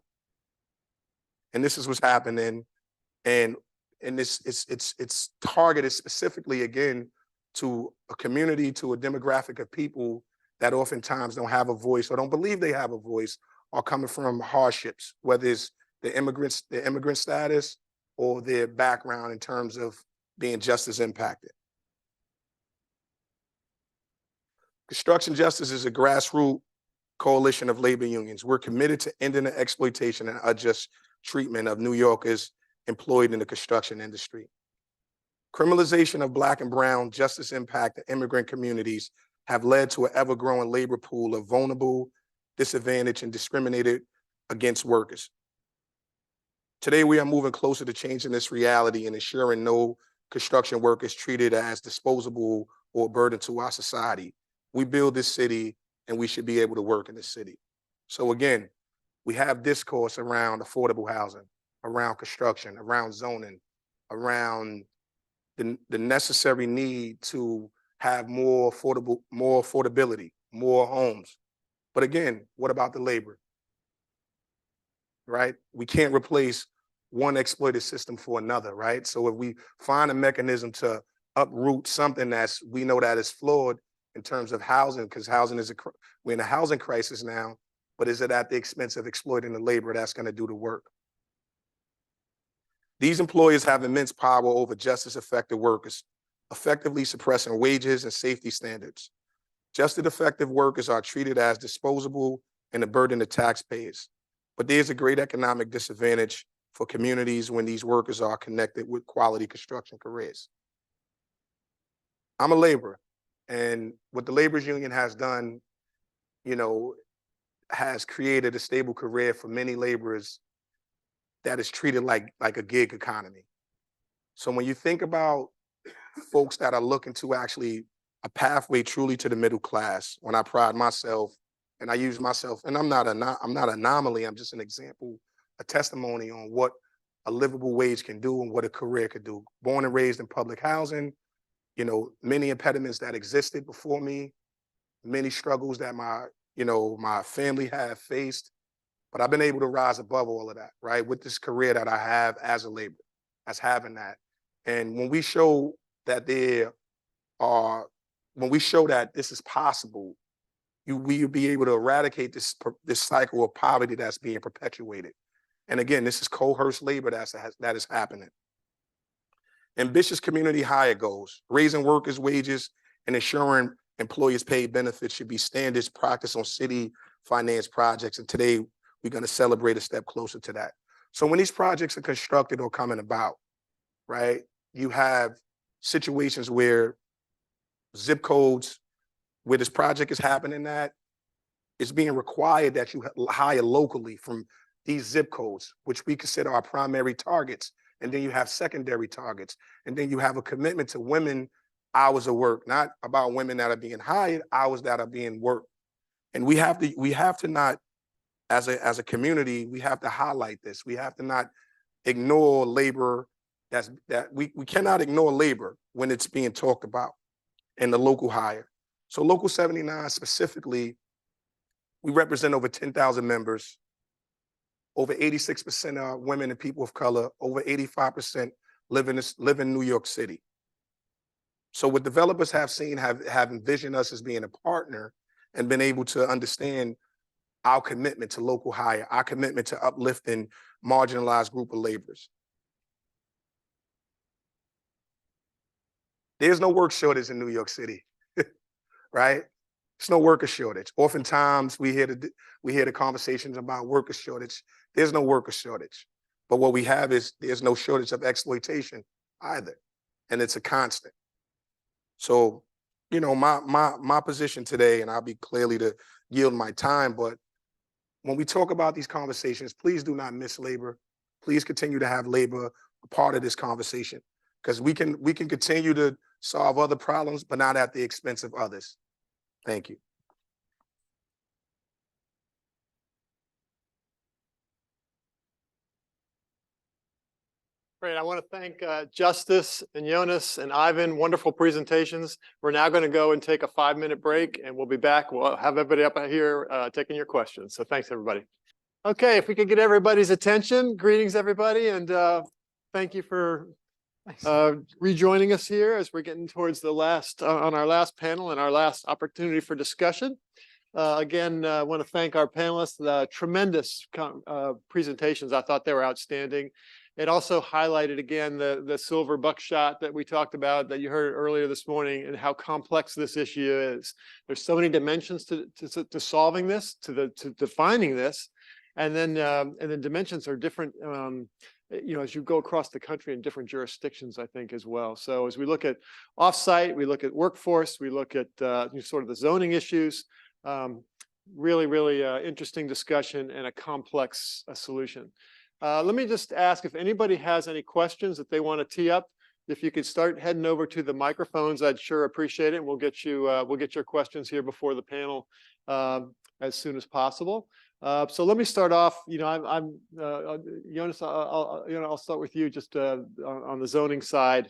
And this is what's happening. And it's targeted specifically, again, to a community, to a demographic of people that oftentimes don't have a voice or don't believe they have a voice, or coming from hardships, whether it's the immigrant status or their background in terms of being justice impacted. Construction Justice is a grassroots coalition of labor unions. We're committed to ending the exploitation and unjust treatment of New Yorkers employed in the construction industry. Criminalization of Black and brown justice impacted immigrant communities have led to an ever-growing labor pool of vulnerable, disadvantaged, and discriminated against workers. Today, we are moving closer to changing this reality and ensuring no construction worker is treated as disposable or a burden to our society. We build this city, and we should be able to work in this city. So again, we have discourse around affordable housing, around construction, around zoning, around the necessary need to have more affordability, more homes. But again, what about the labor? Right? We can't replace one exploited system for another, right? So if we find a mechanism to uproot something we know that is flawed in terms of housing, because we're in a housing crisis now, but is it at the expense of exploiting the labor that's going to do the work? These employers have immense power over justice-affected workers, effectively suppressing wages and safety standards. Justice-affected workers are treated as disposable and a burden to taxpayers. But there's a great economic disadvantage for communities when these workers are connected with quality construction careers. I'm a laborer, and what the laborers union has done, has created a stable career for many laborers that is treated like a gig economy. So when you think about folks that are looking to actually a pathway truly to the middle class, when I pride myself and I use myself, and I'm not an anomaly, I'm just an example, a testimony on what a livable wage can do and what a career could do. Born and raised in public housing, many impediments that existed before me, many struggles that my family have faced, but I've been able to rise above all of that, right? With this career that I have as a laborer, as having that. And when we show that when we show that this is possible, we'll be able to eradicate this cycle of poverty that's being perpetuated. And again, this is coerced labor that is happening. Ambitious community hire goals, raising workers' wages and ensuring employers' paid benefits should be standards practiced on city finance projects. And today, we're going to celebrate a step closer to that. So when these projects are constructed or coming about, right, you have situations where zip codes, where this project is happening at, it's being required that you hire locally from these zip codes, which we consider our primary targets. And then you have secondary targets. And then you have a commitment to women hours of work, not about women that are being hired, hours that are being worked. And we have to not, as a community, we have to highlight this. We have to not ignore labor. We cannot ignore labor when it's being talked about in the local hire. So Local 79 specifically, we represent over 10,000 members. Over 86% are women and people of color. Over 85% live in New York City. So what developers have seen, have envisioned us as being a partner and been able to understand our commitment to local hire, our commitment to uplifting marginalized group of laborers. There's no work shortage in New York City, right? There's no worker shortage. Oftentimes we hear the conversations about worker shortage. There's no worker shortage. But what we have is there's no shortage of exploitation either. And it's a constant. So, you know, my position today, and I'll be clearly to yield my time, but when we talk about these conversations, please do not miss labor. Please continue to have labor a part of this conversation, because we can continue to solve other problems, but not at the expense of others. Thank you. Great. I want to thank Justice and Jonas and Ivan. Wonderful presentations. We're now going to go and take a 5-minute break, and we'll be back. We'll have everybody up here taking your questions. So thanks, everybody. Okay, if we could get everybody's attention. Greetings, everybody, and thank you for rejoining us here as we're getting towards the last on our last panel and our last opportunity for discussion. Again, I want to thank our panelists. Tremendous presentations. I thought they were outstanding. It also highlighted again the silver buckshot that we talked about, that you heard earlier this morning, and how complex this issue is. There's so many dimensions to solving this, to defining this, and then dimensions are different. You know, as you go across the country in different jurisdictions, I think as well. So as we look at offsite, we look at workforce, we look at sort of the zoning issues. Really interesting discussion and a complex solution. Let me just ask if anybody has any questions that they want to tee up. If you could start heading over to the microphones, I'd sure appreciate it. We'll get your questions here before the panel as soon as possible. So let me start off. You know, I'm Jonas. I'll start with you just on the zoning side.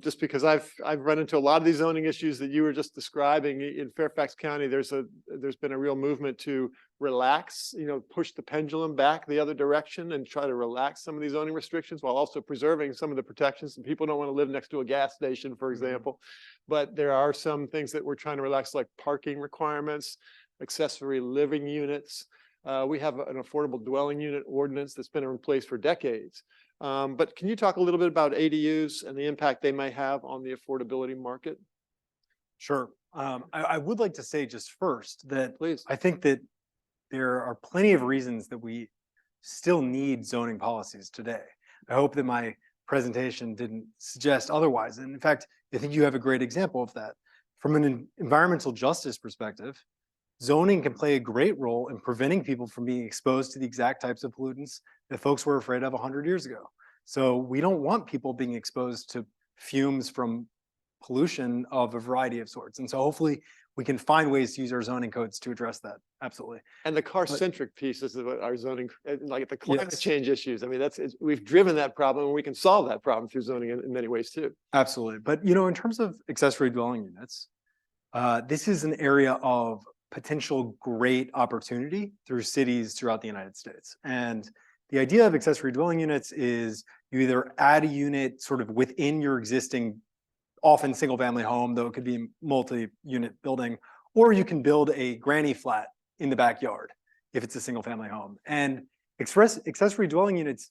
Just because I've run into a lot of these zoning issues that you were just describing in Fairfax County. There's been a real movement to relax, push the pendulum back the other direction and try to relax some of these zoning restrictions while also preserving some of the protections. And people don't want to live next to a gas station, for example. But there are some things that we're trying to relax, like parking requirements, accessory living units. We have an affordable dwelling unit ordinance that's been in place for decades. But can you talk a little bit about ADUs and the impact they may have on the affordability market? Sure. I would like to say just first that Please. I think that there are plenty of reasons that we still need zoning policies today. I hope that my presentation didn't suggest otherwise. And in fact, I think you have a great example of that. From an environmental justice perspective, zoning can play a great role in preventing people from being exposed to the exact types of pollutants that folks were afraid of 100 years ago. So we don't want people being exposed to fumes from pollution of a variety of sorts. And so hopefully we can find ways to use our zoning codes to address that. Absolutely. And the car-centric pieces of our zoning, like the climate Yes. change issues. I mean, we've driven that problem, and we can solve that problem through zoning in many ways too. Absolutely. But in terms of accessory dwelling units, this is an area of potential great opportunity through cities throughout the United States. And the idea of accessory dwelling units is you either add a unit sort of within your existing, often single family home, though it could be a multi-unit building, or you can build a granny flat in the backyard if it's a single family home. And accessory dwelling units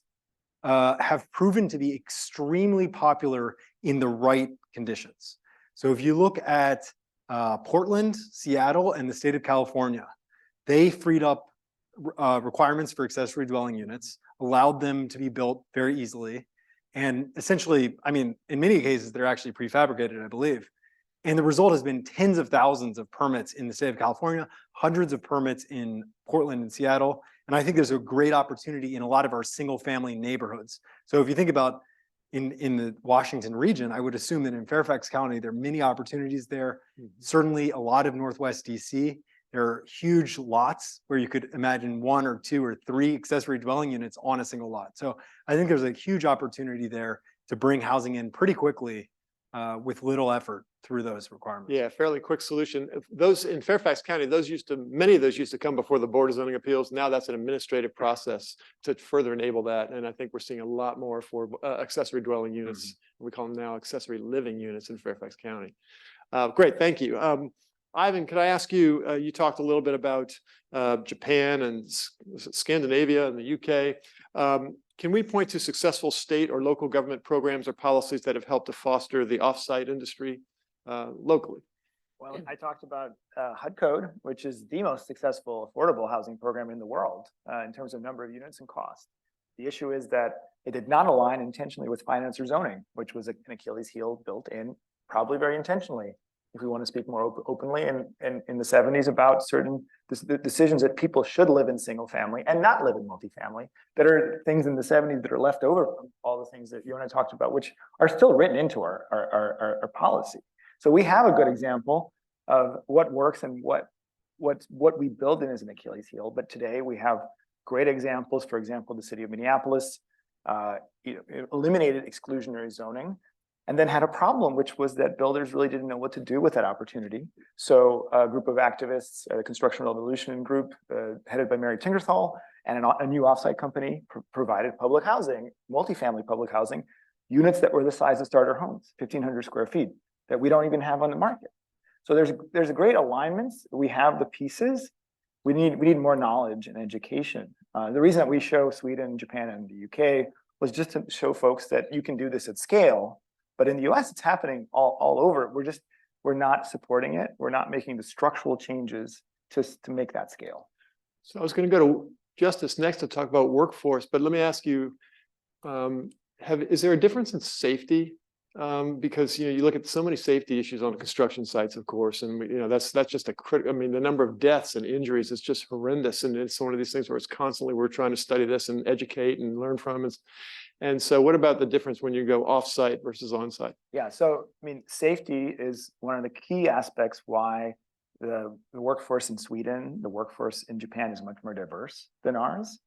have proven to be extremely popular in the right conditions. So if you look at Portland, Seattle, and the state of California, they freed up requirements for accessory dwelling units, allowed them to be built very easily. And essentially, I mean, in many cases, they're actually prefabricated, I believe. And the result has been tens of thousands of permits in the state of California, hundreds of permits in Portland and Seattle. And I think there's a great opportunity in a lot of our single family neighborhoods. So if you think about in the Washington region, I would assume that in Fairfax County, there are many opportunities there. Certainly a lot of Northwest DC. There are huge lots where you could imagine 1 or 2 or 3 accessory dwelling units on a single lot. So I think there's a huge opportunity there to bring housing in pretty quickly with little effort through those requirements. Yeah, fairly quick solution. Those in Fairfax County, many of those used to come before the Board of Zoning Appeals. Now that's an administrative process to further enable that. And I think we're seeing a lot more for accessory dwelling units. We call them now accessory living units in Fairfax County. Great, thank you. Ivan, could I ask you, you talked a little bit about Japan and Scandinavia and the UK. Can we point to successful state or local government programs or policies that have helped to foster the offsite industry locally? Well, I talked about HUD code, which is the most successful affordable housing program in the world in terms of number of units and cost. The issue is that it did not align intentionally with finance or zoning, which was an Achilles heel built in probably very intentionally. If we want to speak more openly in the 70s about certain decisions that people should live in single family and not live in multifamily, that are things in the 70s that are left over from all the things that Yonah talked about, which are still written into our policy. So we have a good example of what works and what we build in as an Achilles heel. But today we have great examples. For example, the city of Minneapolis eliminated exclusionary zoning, and then had a problem, which was that builders really didn't know what to do with that opportunity. So a group of activists, a Construction Revolution group headed by Mary Tingerthal, and a new offsite company provided public housing, multifamily public housing, units that were the size of starter homes, 1,500 square feet, that we don't even have on the market. So there's a great alignment. We have the pieces. We need more knowledge and education. The reason that we show Sweden, Japan, and the UK was just to show folks that you can do this at scale. But in the US, it's happening all over. We're not supporting it. We're not making the structural changes to make that scale. So I was going to go to Justice next to talk about workforce, but let me ask you, is there a difference in safety? Because you look at so many safety issues on construction sites, of course, and that's just I mean, the number of deaths and injuries is just horrendous, and it's one of these things where it's constantly we're trying to study this and educate and learn from. And so, what about the difference when you go off-site versus on-site? Yeah, so I mean, safety is one of the key aspects why the workforce in Sweden, the workforce in Japan is much more diverse than ours.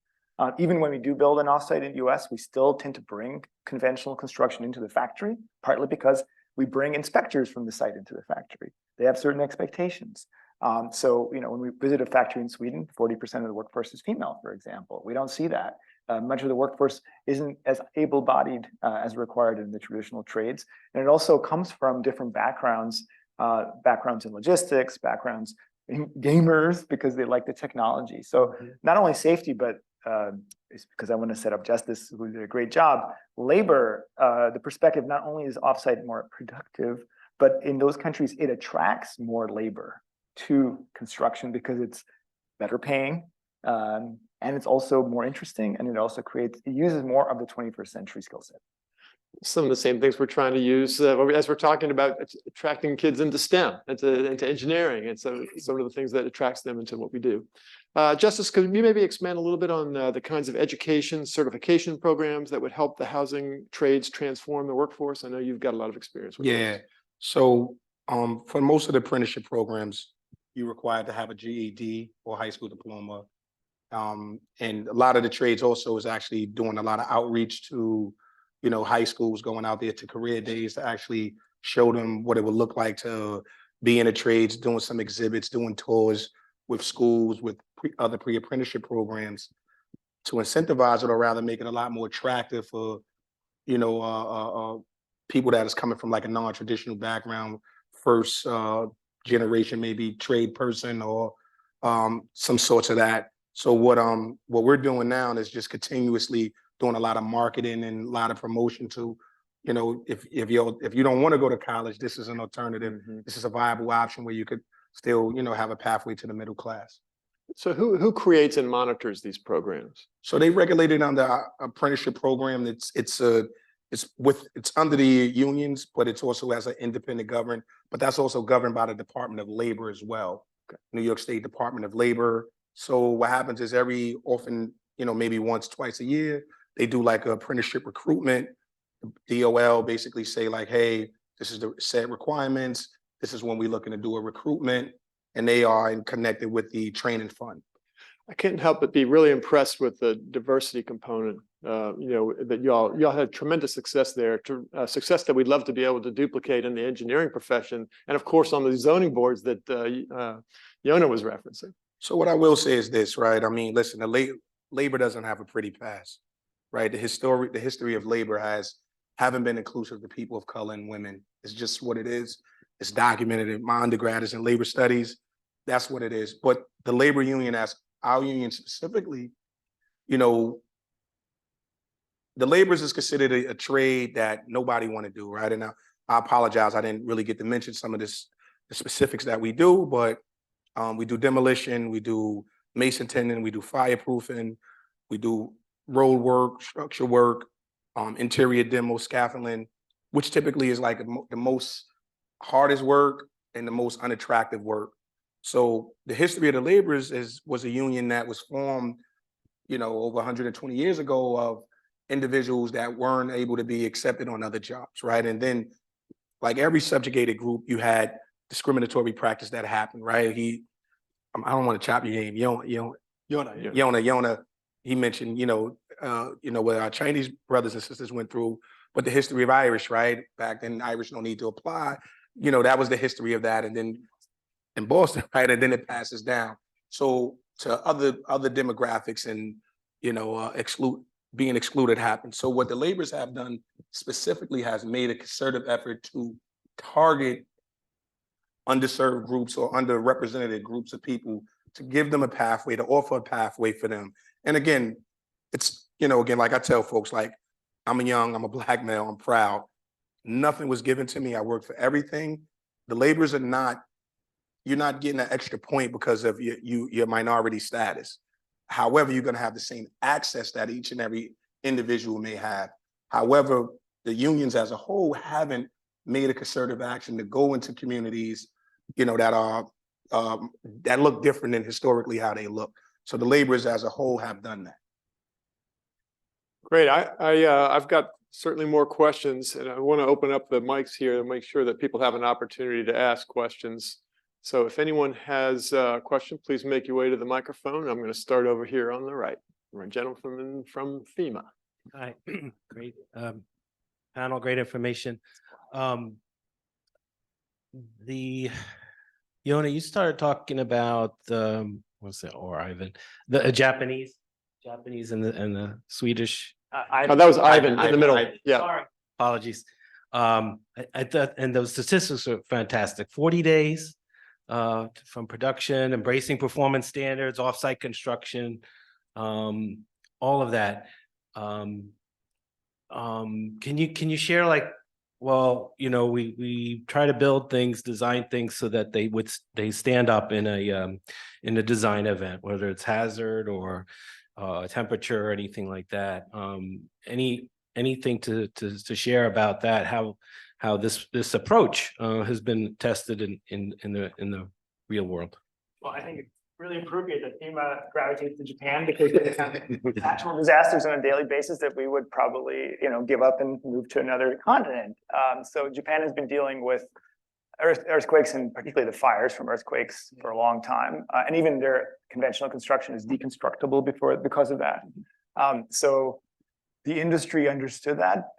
Even when we do build an offsite in the US, we still tend to bring conventional construction into the factory, partly because we bring inspectors from the site into the factory. They have certain expectations. So, when we visit a factory in Sweden, 40% of the workforce is female, for example. We don't see that. Much of the workforce isn't as able-bodied as required in the traditional trades. And it also comes from different backgrounds, backgrounds in logistics, backgrounds in gamers, because they like the technology. So not only safety, but it's because I want to set up Justice, who did a great job. Labor, the perspective not only is offsite more productive, but in those countries, it attracts more labor to construction because it's better paying. And it's also more interesting, and it also uses more of the 21st century skill set. Some of the same things we're trying to use as we're talking about attracting kids into STEM, into engineering, and so some of the things that attracts them into what we do. Justice, could you maybe expand a little bit on the kinds of education, certification programs that would help the housing trades transform the workforce? I know you've got a lot of experience with those. So for most of the apprenticeship programs, you're required to have a GED or high school diploma. And a lot of the trades also is actually doing a lot of outreach to, high schools, going out there to career days to actually show them what it would look like to be in the trades, doing some exhibits, doing tours with schools, with other pre-apprenticeship programs to incentivize it, or rather make it a lot more attractive for, people that is coming from like a non-traditional background, first generation, maybe trade person or some sorts of that. So what we're doing now is just continuously doing a lot of marketing and a lot of promotion to, if you don't want to go to college, this is an alternative. This is a viable option where you could still, have a pathway to the middle class. So who creates and monitors these programs? So they regulate it under our apprenticeship program. It's under the unions, but it's also as an independent government. But that's also governed by the Department of Labor as well. Okay. New York State Department of Labor. So what happens is every often, maybe once, twice a year, they do like an apprenticeship recruitment. DOL basically say like, hey, this is the set requirements. This is when we're looking to do a recruitment, and they are connected with the training fund. I can't help but be really impressed with the diversity component that y'all had tremendous success there, success that we'd love to be able to duplicate in the engineering profession, and of course on the zoning boards that Yonah was referencing. So what I will say is this, right? I mean, listen, labor doesn't have a pretty past, right? The history of labor haven't been inclusive to people of color and women. It's just what it is. It's documented. My undergrad is in labor studies. That's what it is. But the labor union, as our union specifically, the laborers is considered a trade that nobody want to do, right? And I apologize, I didn't really get to mention some of the specifics that we do, but we do demolition, we do mason tending, we do fireproofing, we do road work, structure work, interior demo, scaffolding, which typically is like the most hardest work and the most unattractive work. So the history of the laborers was a union that was formed, over 120 years ago of individuals that weren't able to be accepted on other jobs, right? And then, like every subjugated group, you had discriminatory practice that happened, right? I don't want to chop your name, Yonah. He mentioned, what our Chinese brothers and sisters went through, but the history of Irish, right? Back then, Irish no need to apply. That was the history of that, and then in Boston, right? And then it passes down. So to other demographics and being excluded happened. So what the laborers have done specifically has made a concerted effort to target underserved groups or underrepresented groups of people to give them a pathway, to offer a pathway for them. And again, it's, like I tell folks, like, I'm a Black male, I'm proud. Nothing was given to me. I worked for everything. The laborers you're not getting an extra point because of your minority status. However, you're going to have the same access that each and every individual may have. However, the unions as a whole haven't made a concerted action to go into communities, that look different than historically how they look. So the laborers as a whole have done that. Great. I've got certainly more questions, and I want to open up the mics here and make sure that people have an opportunity to ask questions. So if anyone has a question, please make your way to the microphone. I'm going to start over here on the right. A gentleman from FEMA. Hi, great panel, great information. Yonah, you started talking about what's that? Or Ivan, the Japanese and the Swedish. Oh, that was Ivan in the middle. Yeah. Sorry. Apologies. I thought, and those statistics are fantastic. 40 days from production, embracing performance standards, offsite construction, all of that. Can you share, like, well, we try to build things, design things so that they stand up in a design event, whether it's hazard or temperature or anything like that. Anything to share about that? How this approach has been tested in the real world? Well, I think it's really appropriate that FEMA gravitates to Japan because they have natural disasters on a daily basis that we would probably, give up and move to another continent. So Japan has been dealing with earthquakes, and particularly the fires from earthquakes, for a long time. And even their conventional construction is deconstructible because of that. So the industry understood that,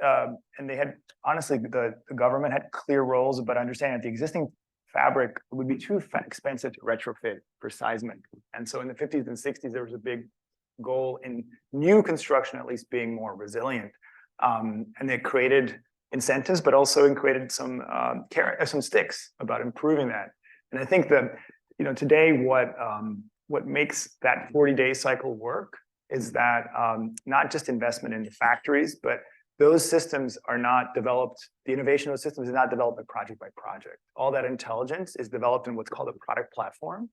and they had, honestly, the government had clear roles about understanding that the existing fabric would be too expensive to retrofit for seismic. And so in the 50s and 60s, there was a big goal in new construction, at least, being more resilient. And they created incentives, but also created some sticks about improving that. And I think that, today what makes that 40-day cycle work is that not just investment in the factories, but those systems are not developed, the innovation of those systems is not developed by project. All that intelligence is developed in what's called a product platform.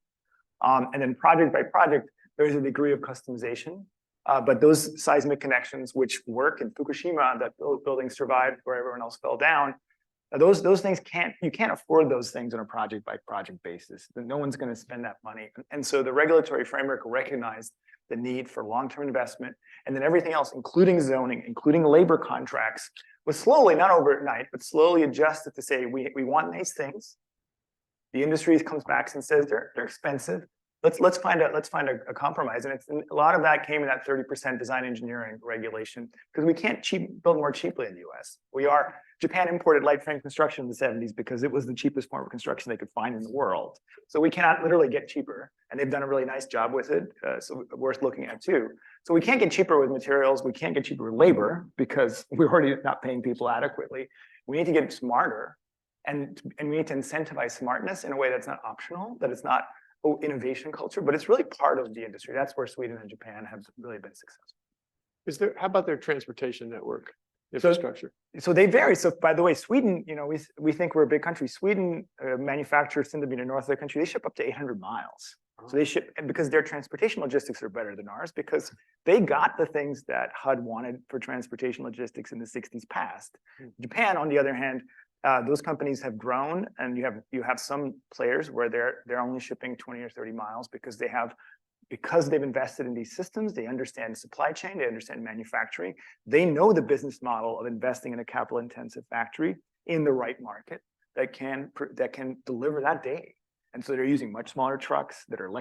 And then project by project, there's a degree of customization. But those seismic connections, which work in Fukushima, that building survived where everyone else fell down, those things you can't afford those things on a project by project basis. No one's going to spend that money. And so the regulatory framework recognized the need for long-term investment, and then everything else, including zoning, including labor contracts, was slowly, not overnight, but slowly adjusted to say, we want these things. The industry comes back and says they're expensive. let's find a compromise. And a lot of that came in that 30% design engineering regulation, because we can't build more cheaply in the US. Japan imported light frame construction in the 70s because it was the cheapest form of construction they could find in the world. So we cannot literally get cheaper, and they've done a really nice job with it. So worth looking at too. So we can't get cheaper with materials. We can't get cheaper with labor because we're already not paying people adequately. We need to get smarter, and we need to incentivize smartness in a way that's not optional, that it's not innovation culture, but it's really part of the industry. That's where Sweden and Japan have really been successful. How about their transportation network infrastructure? So they vary. So by the way, Sweden, we think we're a big country. Sweden manufacturers tend to be in the north of the country. They ship up to 800 miles. So they ship, and because their transportation logistics are better than ours, because they got the things that HUD wanted for transportation logistics in the 60s past. Japan, on the other hand, those companies have grown, and you have some players where they're only shipping 20 or 30 miles because they've invested in these systems. They understand supply chain, they understand manufacturing. They know the business model of investing in a capital-intensive factory in the right market that can deliver that day. And so they're using much smaller trucks that are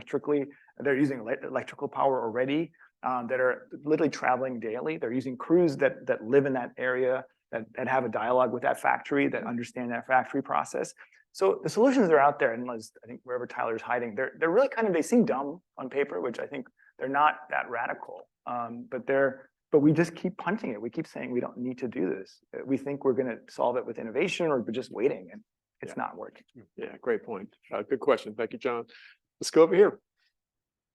they're using electrical power already, that are literally traveling daily. They're using crews that live in that area, that have a dialogue with that factory, that understand that factory process. So the solutions are out there, and I think wherever Tyler's hiding, they're really they seem dumb on paper, which I think they're not that radical. But we just keep punting it. We keep saying we don't need to do this. We think we're going to solve it with innovation, or we're just waiting, and it's not working. Yeah, great point. Good question. Thank you, John. Let's go over here.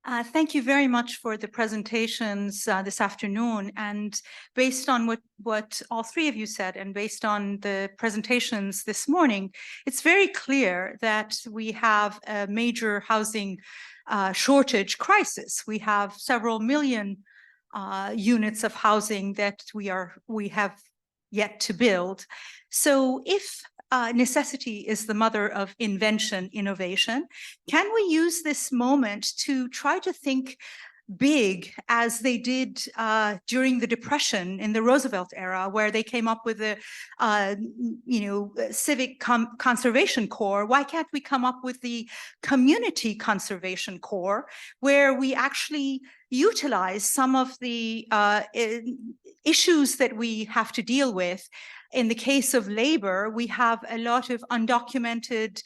Thank you very much for the presentations this afternoon. And based on what all three of you said, and based on the presentations this morning, it's very clear that we have a major housing shortage crisis. We have several million units of housing that we have yet to build. So if necessity is the mother of innovation. Can we use this moment to try to think big, as they did during the Depression in the Roosevelt era, where they came up with a civic conservation corps? Why can't we come up with the community conservation corps, where we actually utilize some of the issues that we have to deal with? In the case of labor, we have a lot of undocumented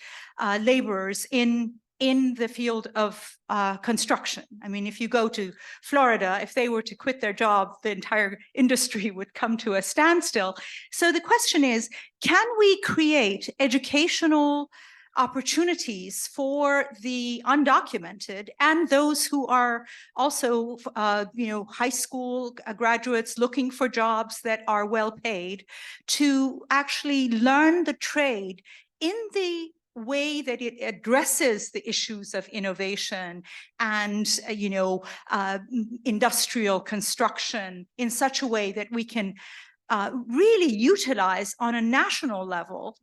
laborers in the field of construction. I mean, if you go to Florida, if they were to quit their job, the entire industry would come to a standstill. So the question is, can we create educational opportunities for the undocumented and those who are also, high school graduates looking for jobs that are well paid, to actually learn the trade in the way that it addresses the issues of innovation and industrial construction in such a way that we can really utilize on a national level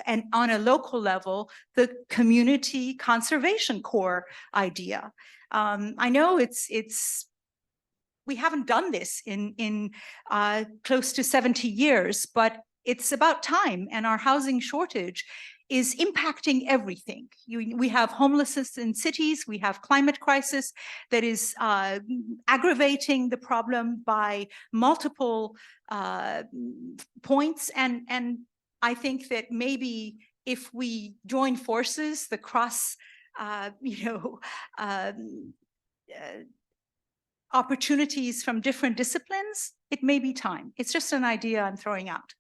and on a local level the community conservation corps idea. I know we haven't done this in close to 70 years, but it's about time, and our housing shortage is impacting everything. We have homelessness in cities, we have climate crisis that is aggravating the problem by multiple points. And I think that maybe if we join forces, the cross, opportunities from different disciplines, it may be time. It's just an idea I'm throwing out.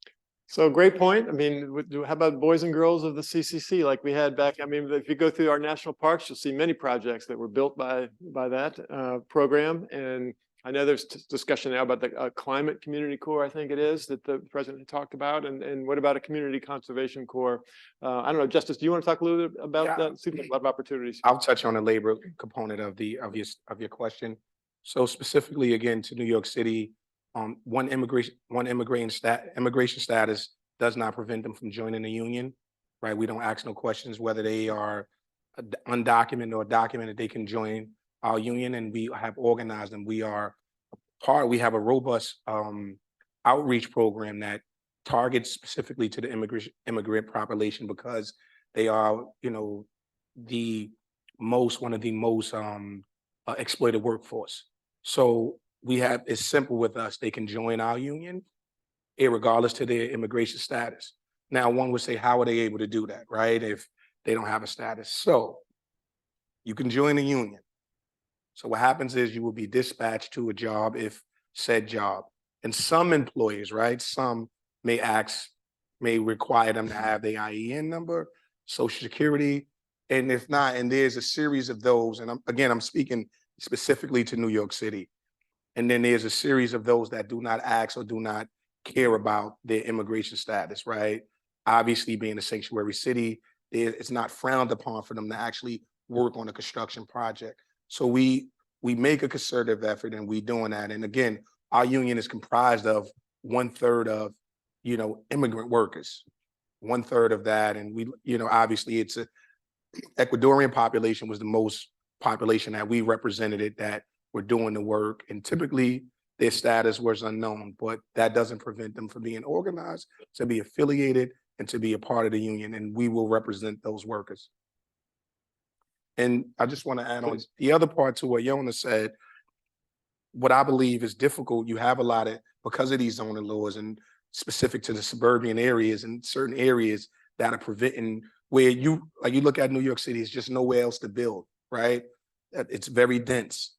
So great point. I mean, how about boys and girls of the CCC like we had back? I mean, if you go through our national parks, you'll see many projects that were built by that program. And I know there's discussion now about the climate community corps, I think it is, that the president talked about. And what about a community conservation corps? I don't know, Justice, do you want to talk a little bit about that? See, a lot of opportunities. I'll touch on the labor component of your question. So specifically, again, to New York City, one immigration status does not prevent them from joining the union, right? We don't ask no questions whether they are undocumented or documented. They can join our union, and we have organized them. We have a robust outreach program that targets specifically to the immigrant population, because they are, the one of the most exploited workforce. So it's simple with us. They can join our union, irregardless to their immigration status. Now, one would say, how are they able to do that, right? If they don't have a status. So you can join a union. So what happens is you will be dispatched to a job if said job. And some employers, right? Some may require them to have their IEN number, Social Security. And if not, and there's a series of those, and I'm speaking specifically to New York City. And then there's a series of those that do not ask or do not care about their immigration status, right? Obviously, being a sanctuary city, it's not frowned upon for them to actually work on a construction project. So we make a concerted effort, and we doing that. And again, our union is comprised of 1/3 of, immigrant workers, 1/3 of that. And we, obviously it's a Ecuadorian population was the most population that we represented it that were doing the work. And typically their status was unknown, but that doesn't prevent them from being organized, to be affiliated, and to be a part of the union. And we will represent those workers. And I just want to add on the other part to what Yonah said. What I believe is difficult, you have a lot of, because of these zoning laws and specific to the suburban areas and certain areas that are preventing, where you look at New York City, it's just nowhere else to build, right? It's very dense.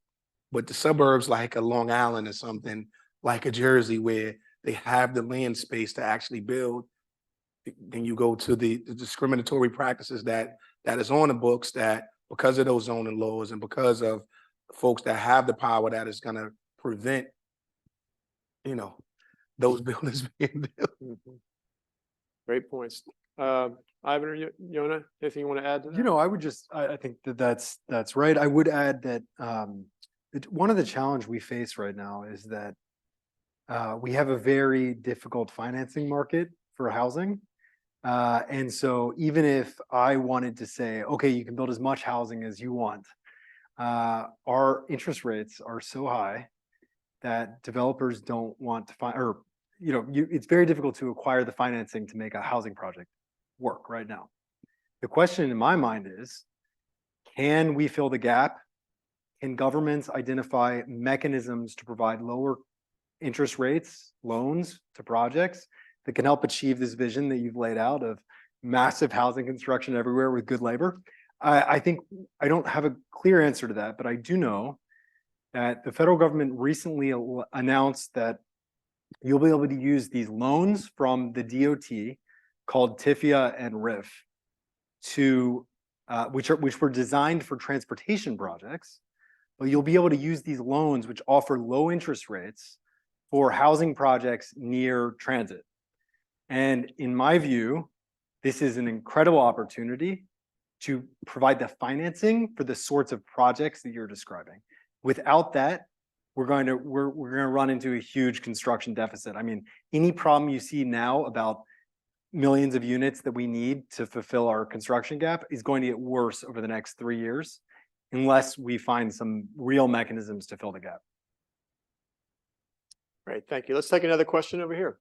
But the suburbs like a Long Island or something, like a Jersey, where they have the land space to actually build, then you go to the discriminatory practices that is on the books, that because of those zoning laws and because of folks that have the power, that is going to prevent, those buildings being built. Great points. Ivan or Yonah, anything you want to add to that? I would just, I think that's right. I would add that one of the challenge we face right now is that we have a very difficult financing market for housing. And so even if I wanted to say, okay, you can build as much housing as you want, our interest rates are so high that developers don't want to find, or it's very difficult to acquire the financing to make a housing project work right now. The question in my mind is, can we fill the gap? Can governments identify mechanisms to provide lower interest rates, loans to projects that can help achieve this vision that you've laid out of massive housing construction everywhere with good labor? I think I don't have a clear answer to that, but I do know that the federal government recently announced that you'll be able to use these loans from the DOT called TIFIA and RIF which were designed for transportation projects, but you'll be able to use these loans, which offer low interest rates, for housing projects near transit. And in my view, this is an incredible opportunity to provide the financing for the sorts of projects that you're describing. Without that, we're going to run into a huge construction deficit. I mean, any problem you see now about millions of units that we need to fulfill our construction gap is going to get worse over the next 3 years, unless we find some real mechanisms to fill the gap. Great, thank you. Let's take another question over here.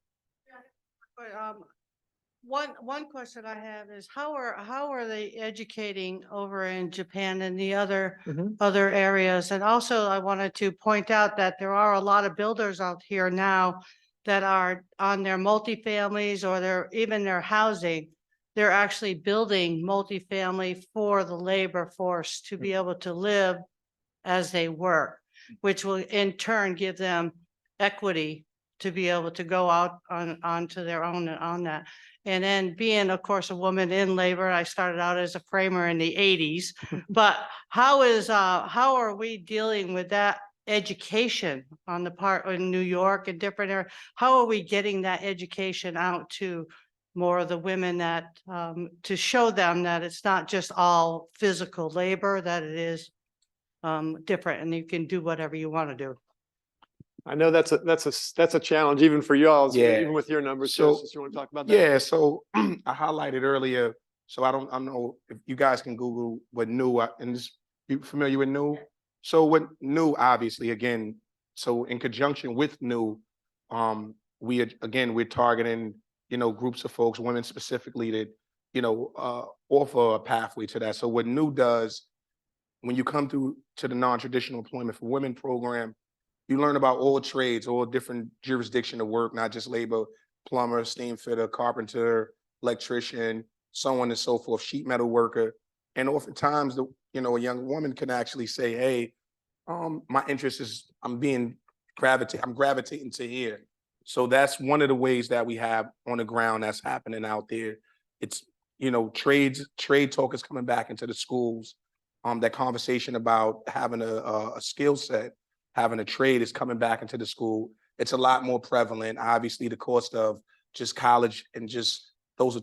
One question I have is how are they educating over in Japan and the other areas? And also I wanted to point out that there are a lot of builders out here now that are on their multifamilies or even their housing. They're actually building multifamily for the labor force to be able to live as they work, which will in turn give them equity to be able to go out onto their own on that. And then being, of course, a woman in labor, I started out as a framer in the 80s, but how are we dealing with that education on the part in New York and different areas? How are we getting that education out to more of the women, that to show them that it's not just all physical labor, that it is different and you can do whatever you want to do? I know that's a challenge even for y'all, Yeah. even with your numbers. So- Justice, you want to talk about that? Yeah, so I highlighted earlier, so I don't know if you guys can Google what new, and this, you familiar with new? So what new, obviously, again, so in conjunction with new, we're targeting, groups of folks, women specifically, that, offer a pathway to that. So what new does When you come through to the non-traditional employment for women program, you learn about all trades, all different jurisdiction of work, not just labor, plumber, steam fitter, carpenter, electrician, so on and so forth, sheet metal worker. And oftentimes, a young woman can actually say, hey, my interest is, I'm gravitating to here. So that's one of the ways that we have on the ground that's happening out there. It's, trade talk is coming back into the schools. That conversation about having a skill set, having a trade is coming back into the school. It's a lot more prevalent. Obviously, the cost of just college and just those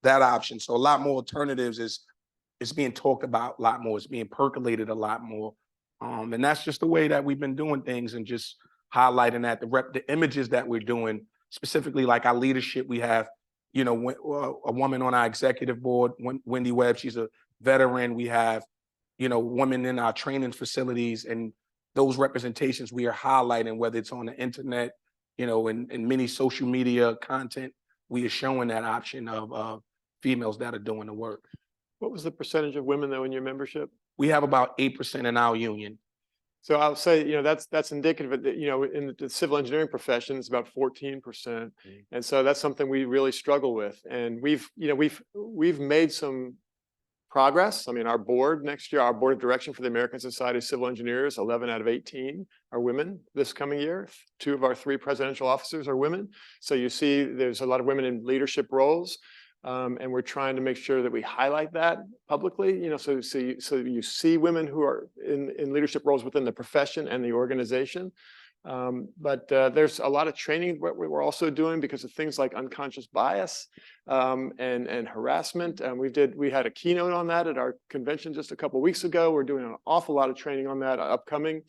that option. So a lot more alternatives is being talked about a lot more. It's being percolated a lot more. And that's just the way that we've been doing things, and just highlighting that the images that we're doing, specifically like our leadership. We have, a woman on our executive board, Wendy Webb. She's a veteran. We have, women in our training facilities, and those representations we are highlighting, whether it's on the internet, in many social media content, we are showing that option of females that are doing the work. What was the percentage of women though in your membership? We have about 8% in our union. So I'll say, that's indicative of, in the civil engineering profession, it's about 14%. And so that's something we really struggle with. And we've made some progress. I mean, our board of direction for the American Society of Civil Engineers, 11 out of 18 are women this coming year. 2 of our 3 presidential officers are women. So you see there's a lot of women in leadership roles. And we're trying to make sure that we highlight that publicly, so you see women who are in leadership roles within the profession and the organization. But there's a lot of training we're also doing because of things like unconscious bias and harassment. We had a keynote on that at our convention just a couple of weeks ago. We're doing an awful lot of training on that upcoming.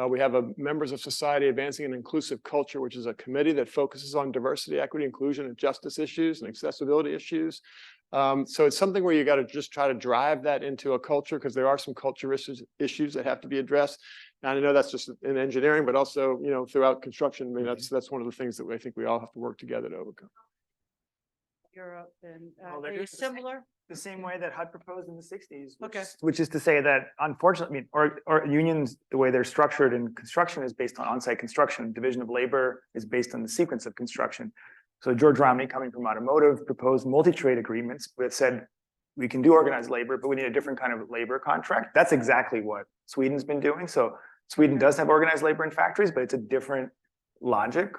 We have a Members of Society Advancing an Inclusive Culture, which is a committee that focuses on diversity, equity, inclusion, and justice issues and accessibility issues. So it's something where you got to just try to drive that into a culture, because there are some culture issues that have to be addressed. And I know that's just in engineering, but also, throughout construction. I mean, that's one of the things that I think we all have to work together to overcome. Europe and they're are you doing similar? The same way that HUD proposed in the 60s, Okay. which is to say that, unfortunately, or unions, the way they're structured in construction is based on on-site construction. Division of labor is based on the sequence of construction. So George Romney, coming from automotive, proposed multi-trade agreements that said we can do organized labor, but we need a different kind of labor contract. That's exactly what Sweden's been doing. So Sweden does have organized labor in factories, but it's a different logic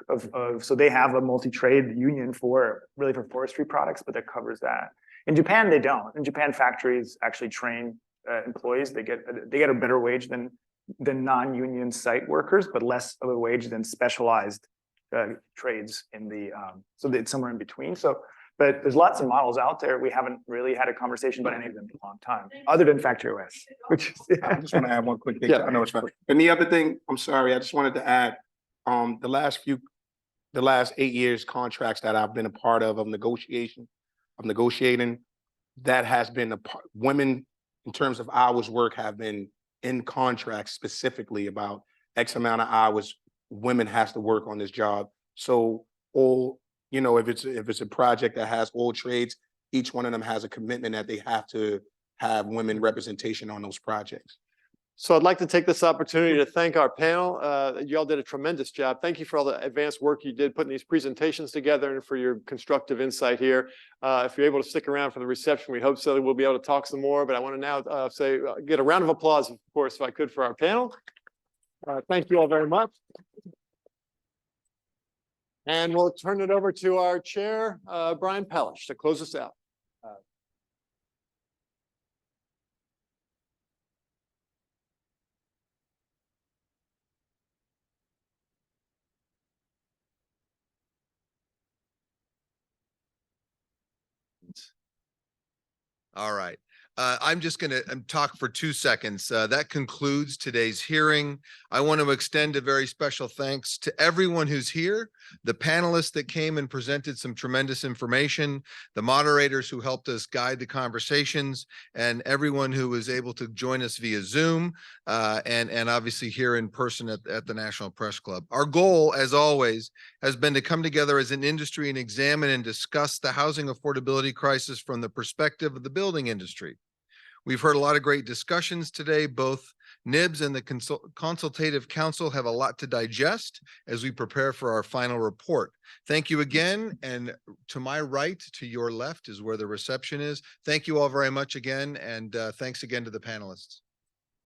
so they have a multi-trade union for forestry products, but that covers that. In Japan, they don't. In Japan, factories actually train employees. They get a better wage than non-union site workers, but less of a wage than specialized trades in the so it's somewhere in between. But there's lots of models out there. We haven't really had a conversation about any of them in a long time, other than Factory OS, which I just want to add one quick thing. Yeah. I know it's fine. And the other thing, I'm sorry, I just wanted to add, the last 8 years contracts that I've been a part of negotiating, that has been a part. Women, in terms of hours work, have been in contracts specifically about X amount of hours women has to work on this job. So if it's a project that has all trades, each one of them has a commitment that they have to have women representation on those projects. So I'd like to take this opportunity to thank our panel. You all did a tremendous job. Thank you for all the advanced work you did putting these presentations together and for your constructive insight here. If you're able to stick around for the reception, we hope so. We'll be able to talk some more, but I want to now get a round of applause, of course, if I could, for our panel. Thank you all very much. And we'll turn it over to our chair, Brian Pellish, to close us out. All right. I'm just going to talk for 2 seconds. That concludes today's hearing. I want to extend a very special thanks to everyone who's here, the panelists that came and presented some tremendous information, the moderators who helped us guide the conversations, and everyone who was able to join us via Zoom and obviously here in person at the National Press Club. Our goal, as always, has been to come together as an industry and examine and discuss the housing affordability crisis from the perspective of the building industry. We've heard a lot of great discussions today. Both NIBS and the Consultative Council have a lot to digest as we prepare for our final report. Thank you again. And to my right, to your left is where the reception is. Thank you all very much again. And thanks again to the panelists.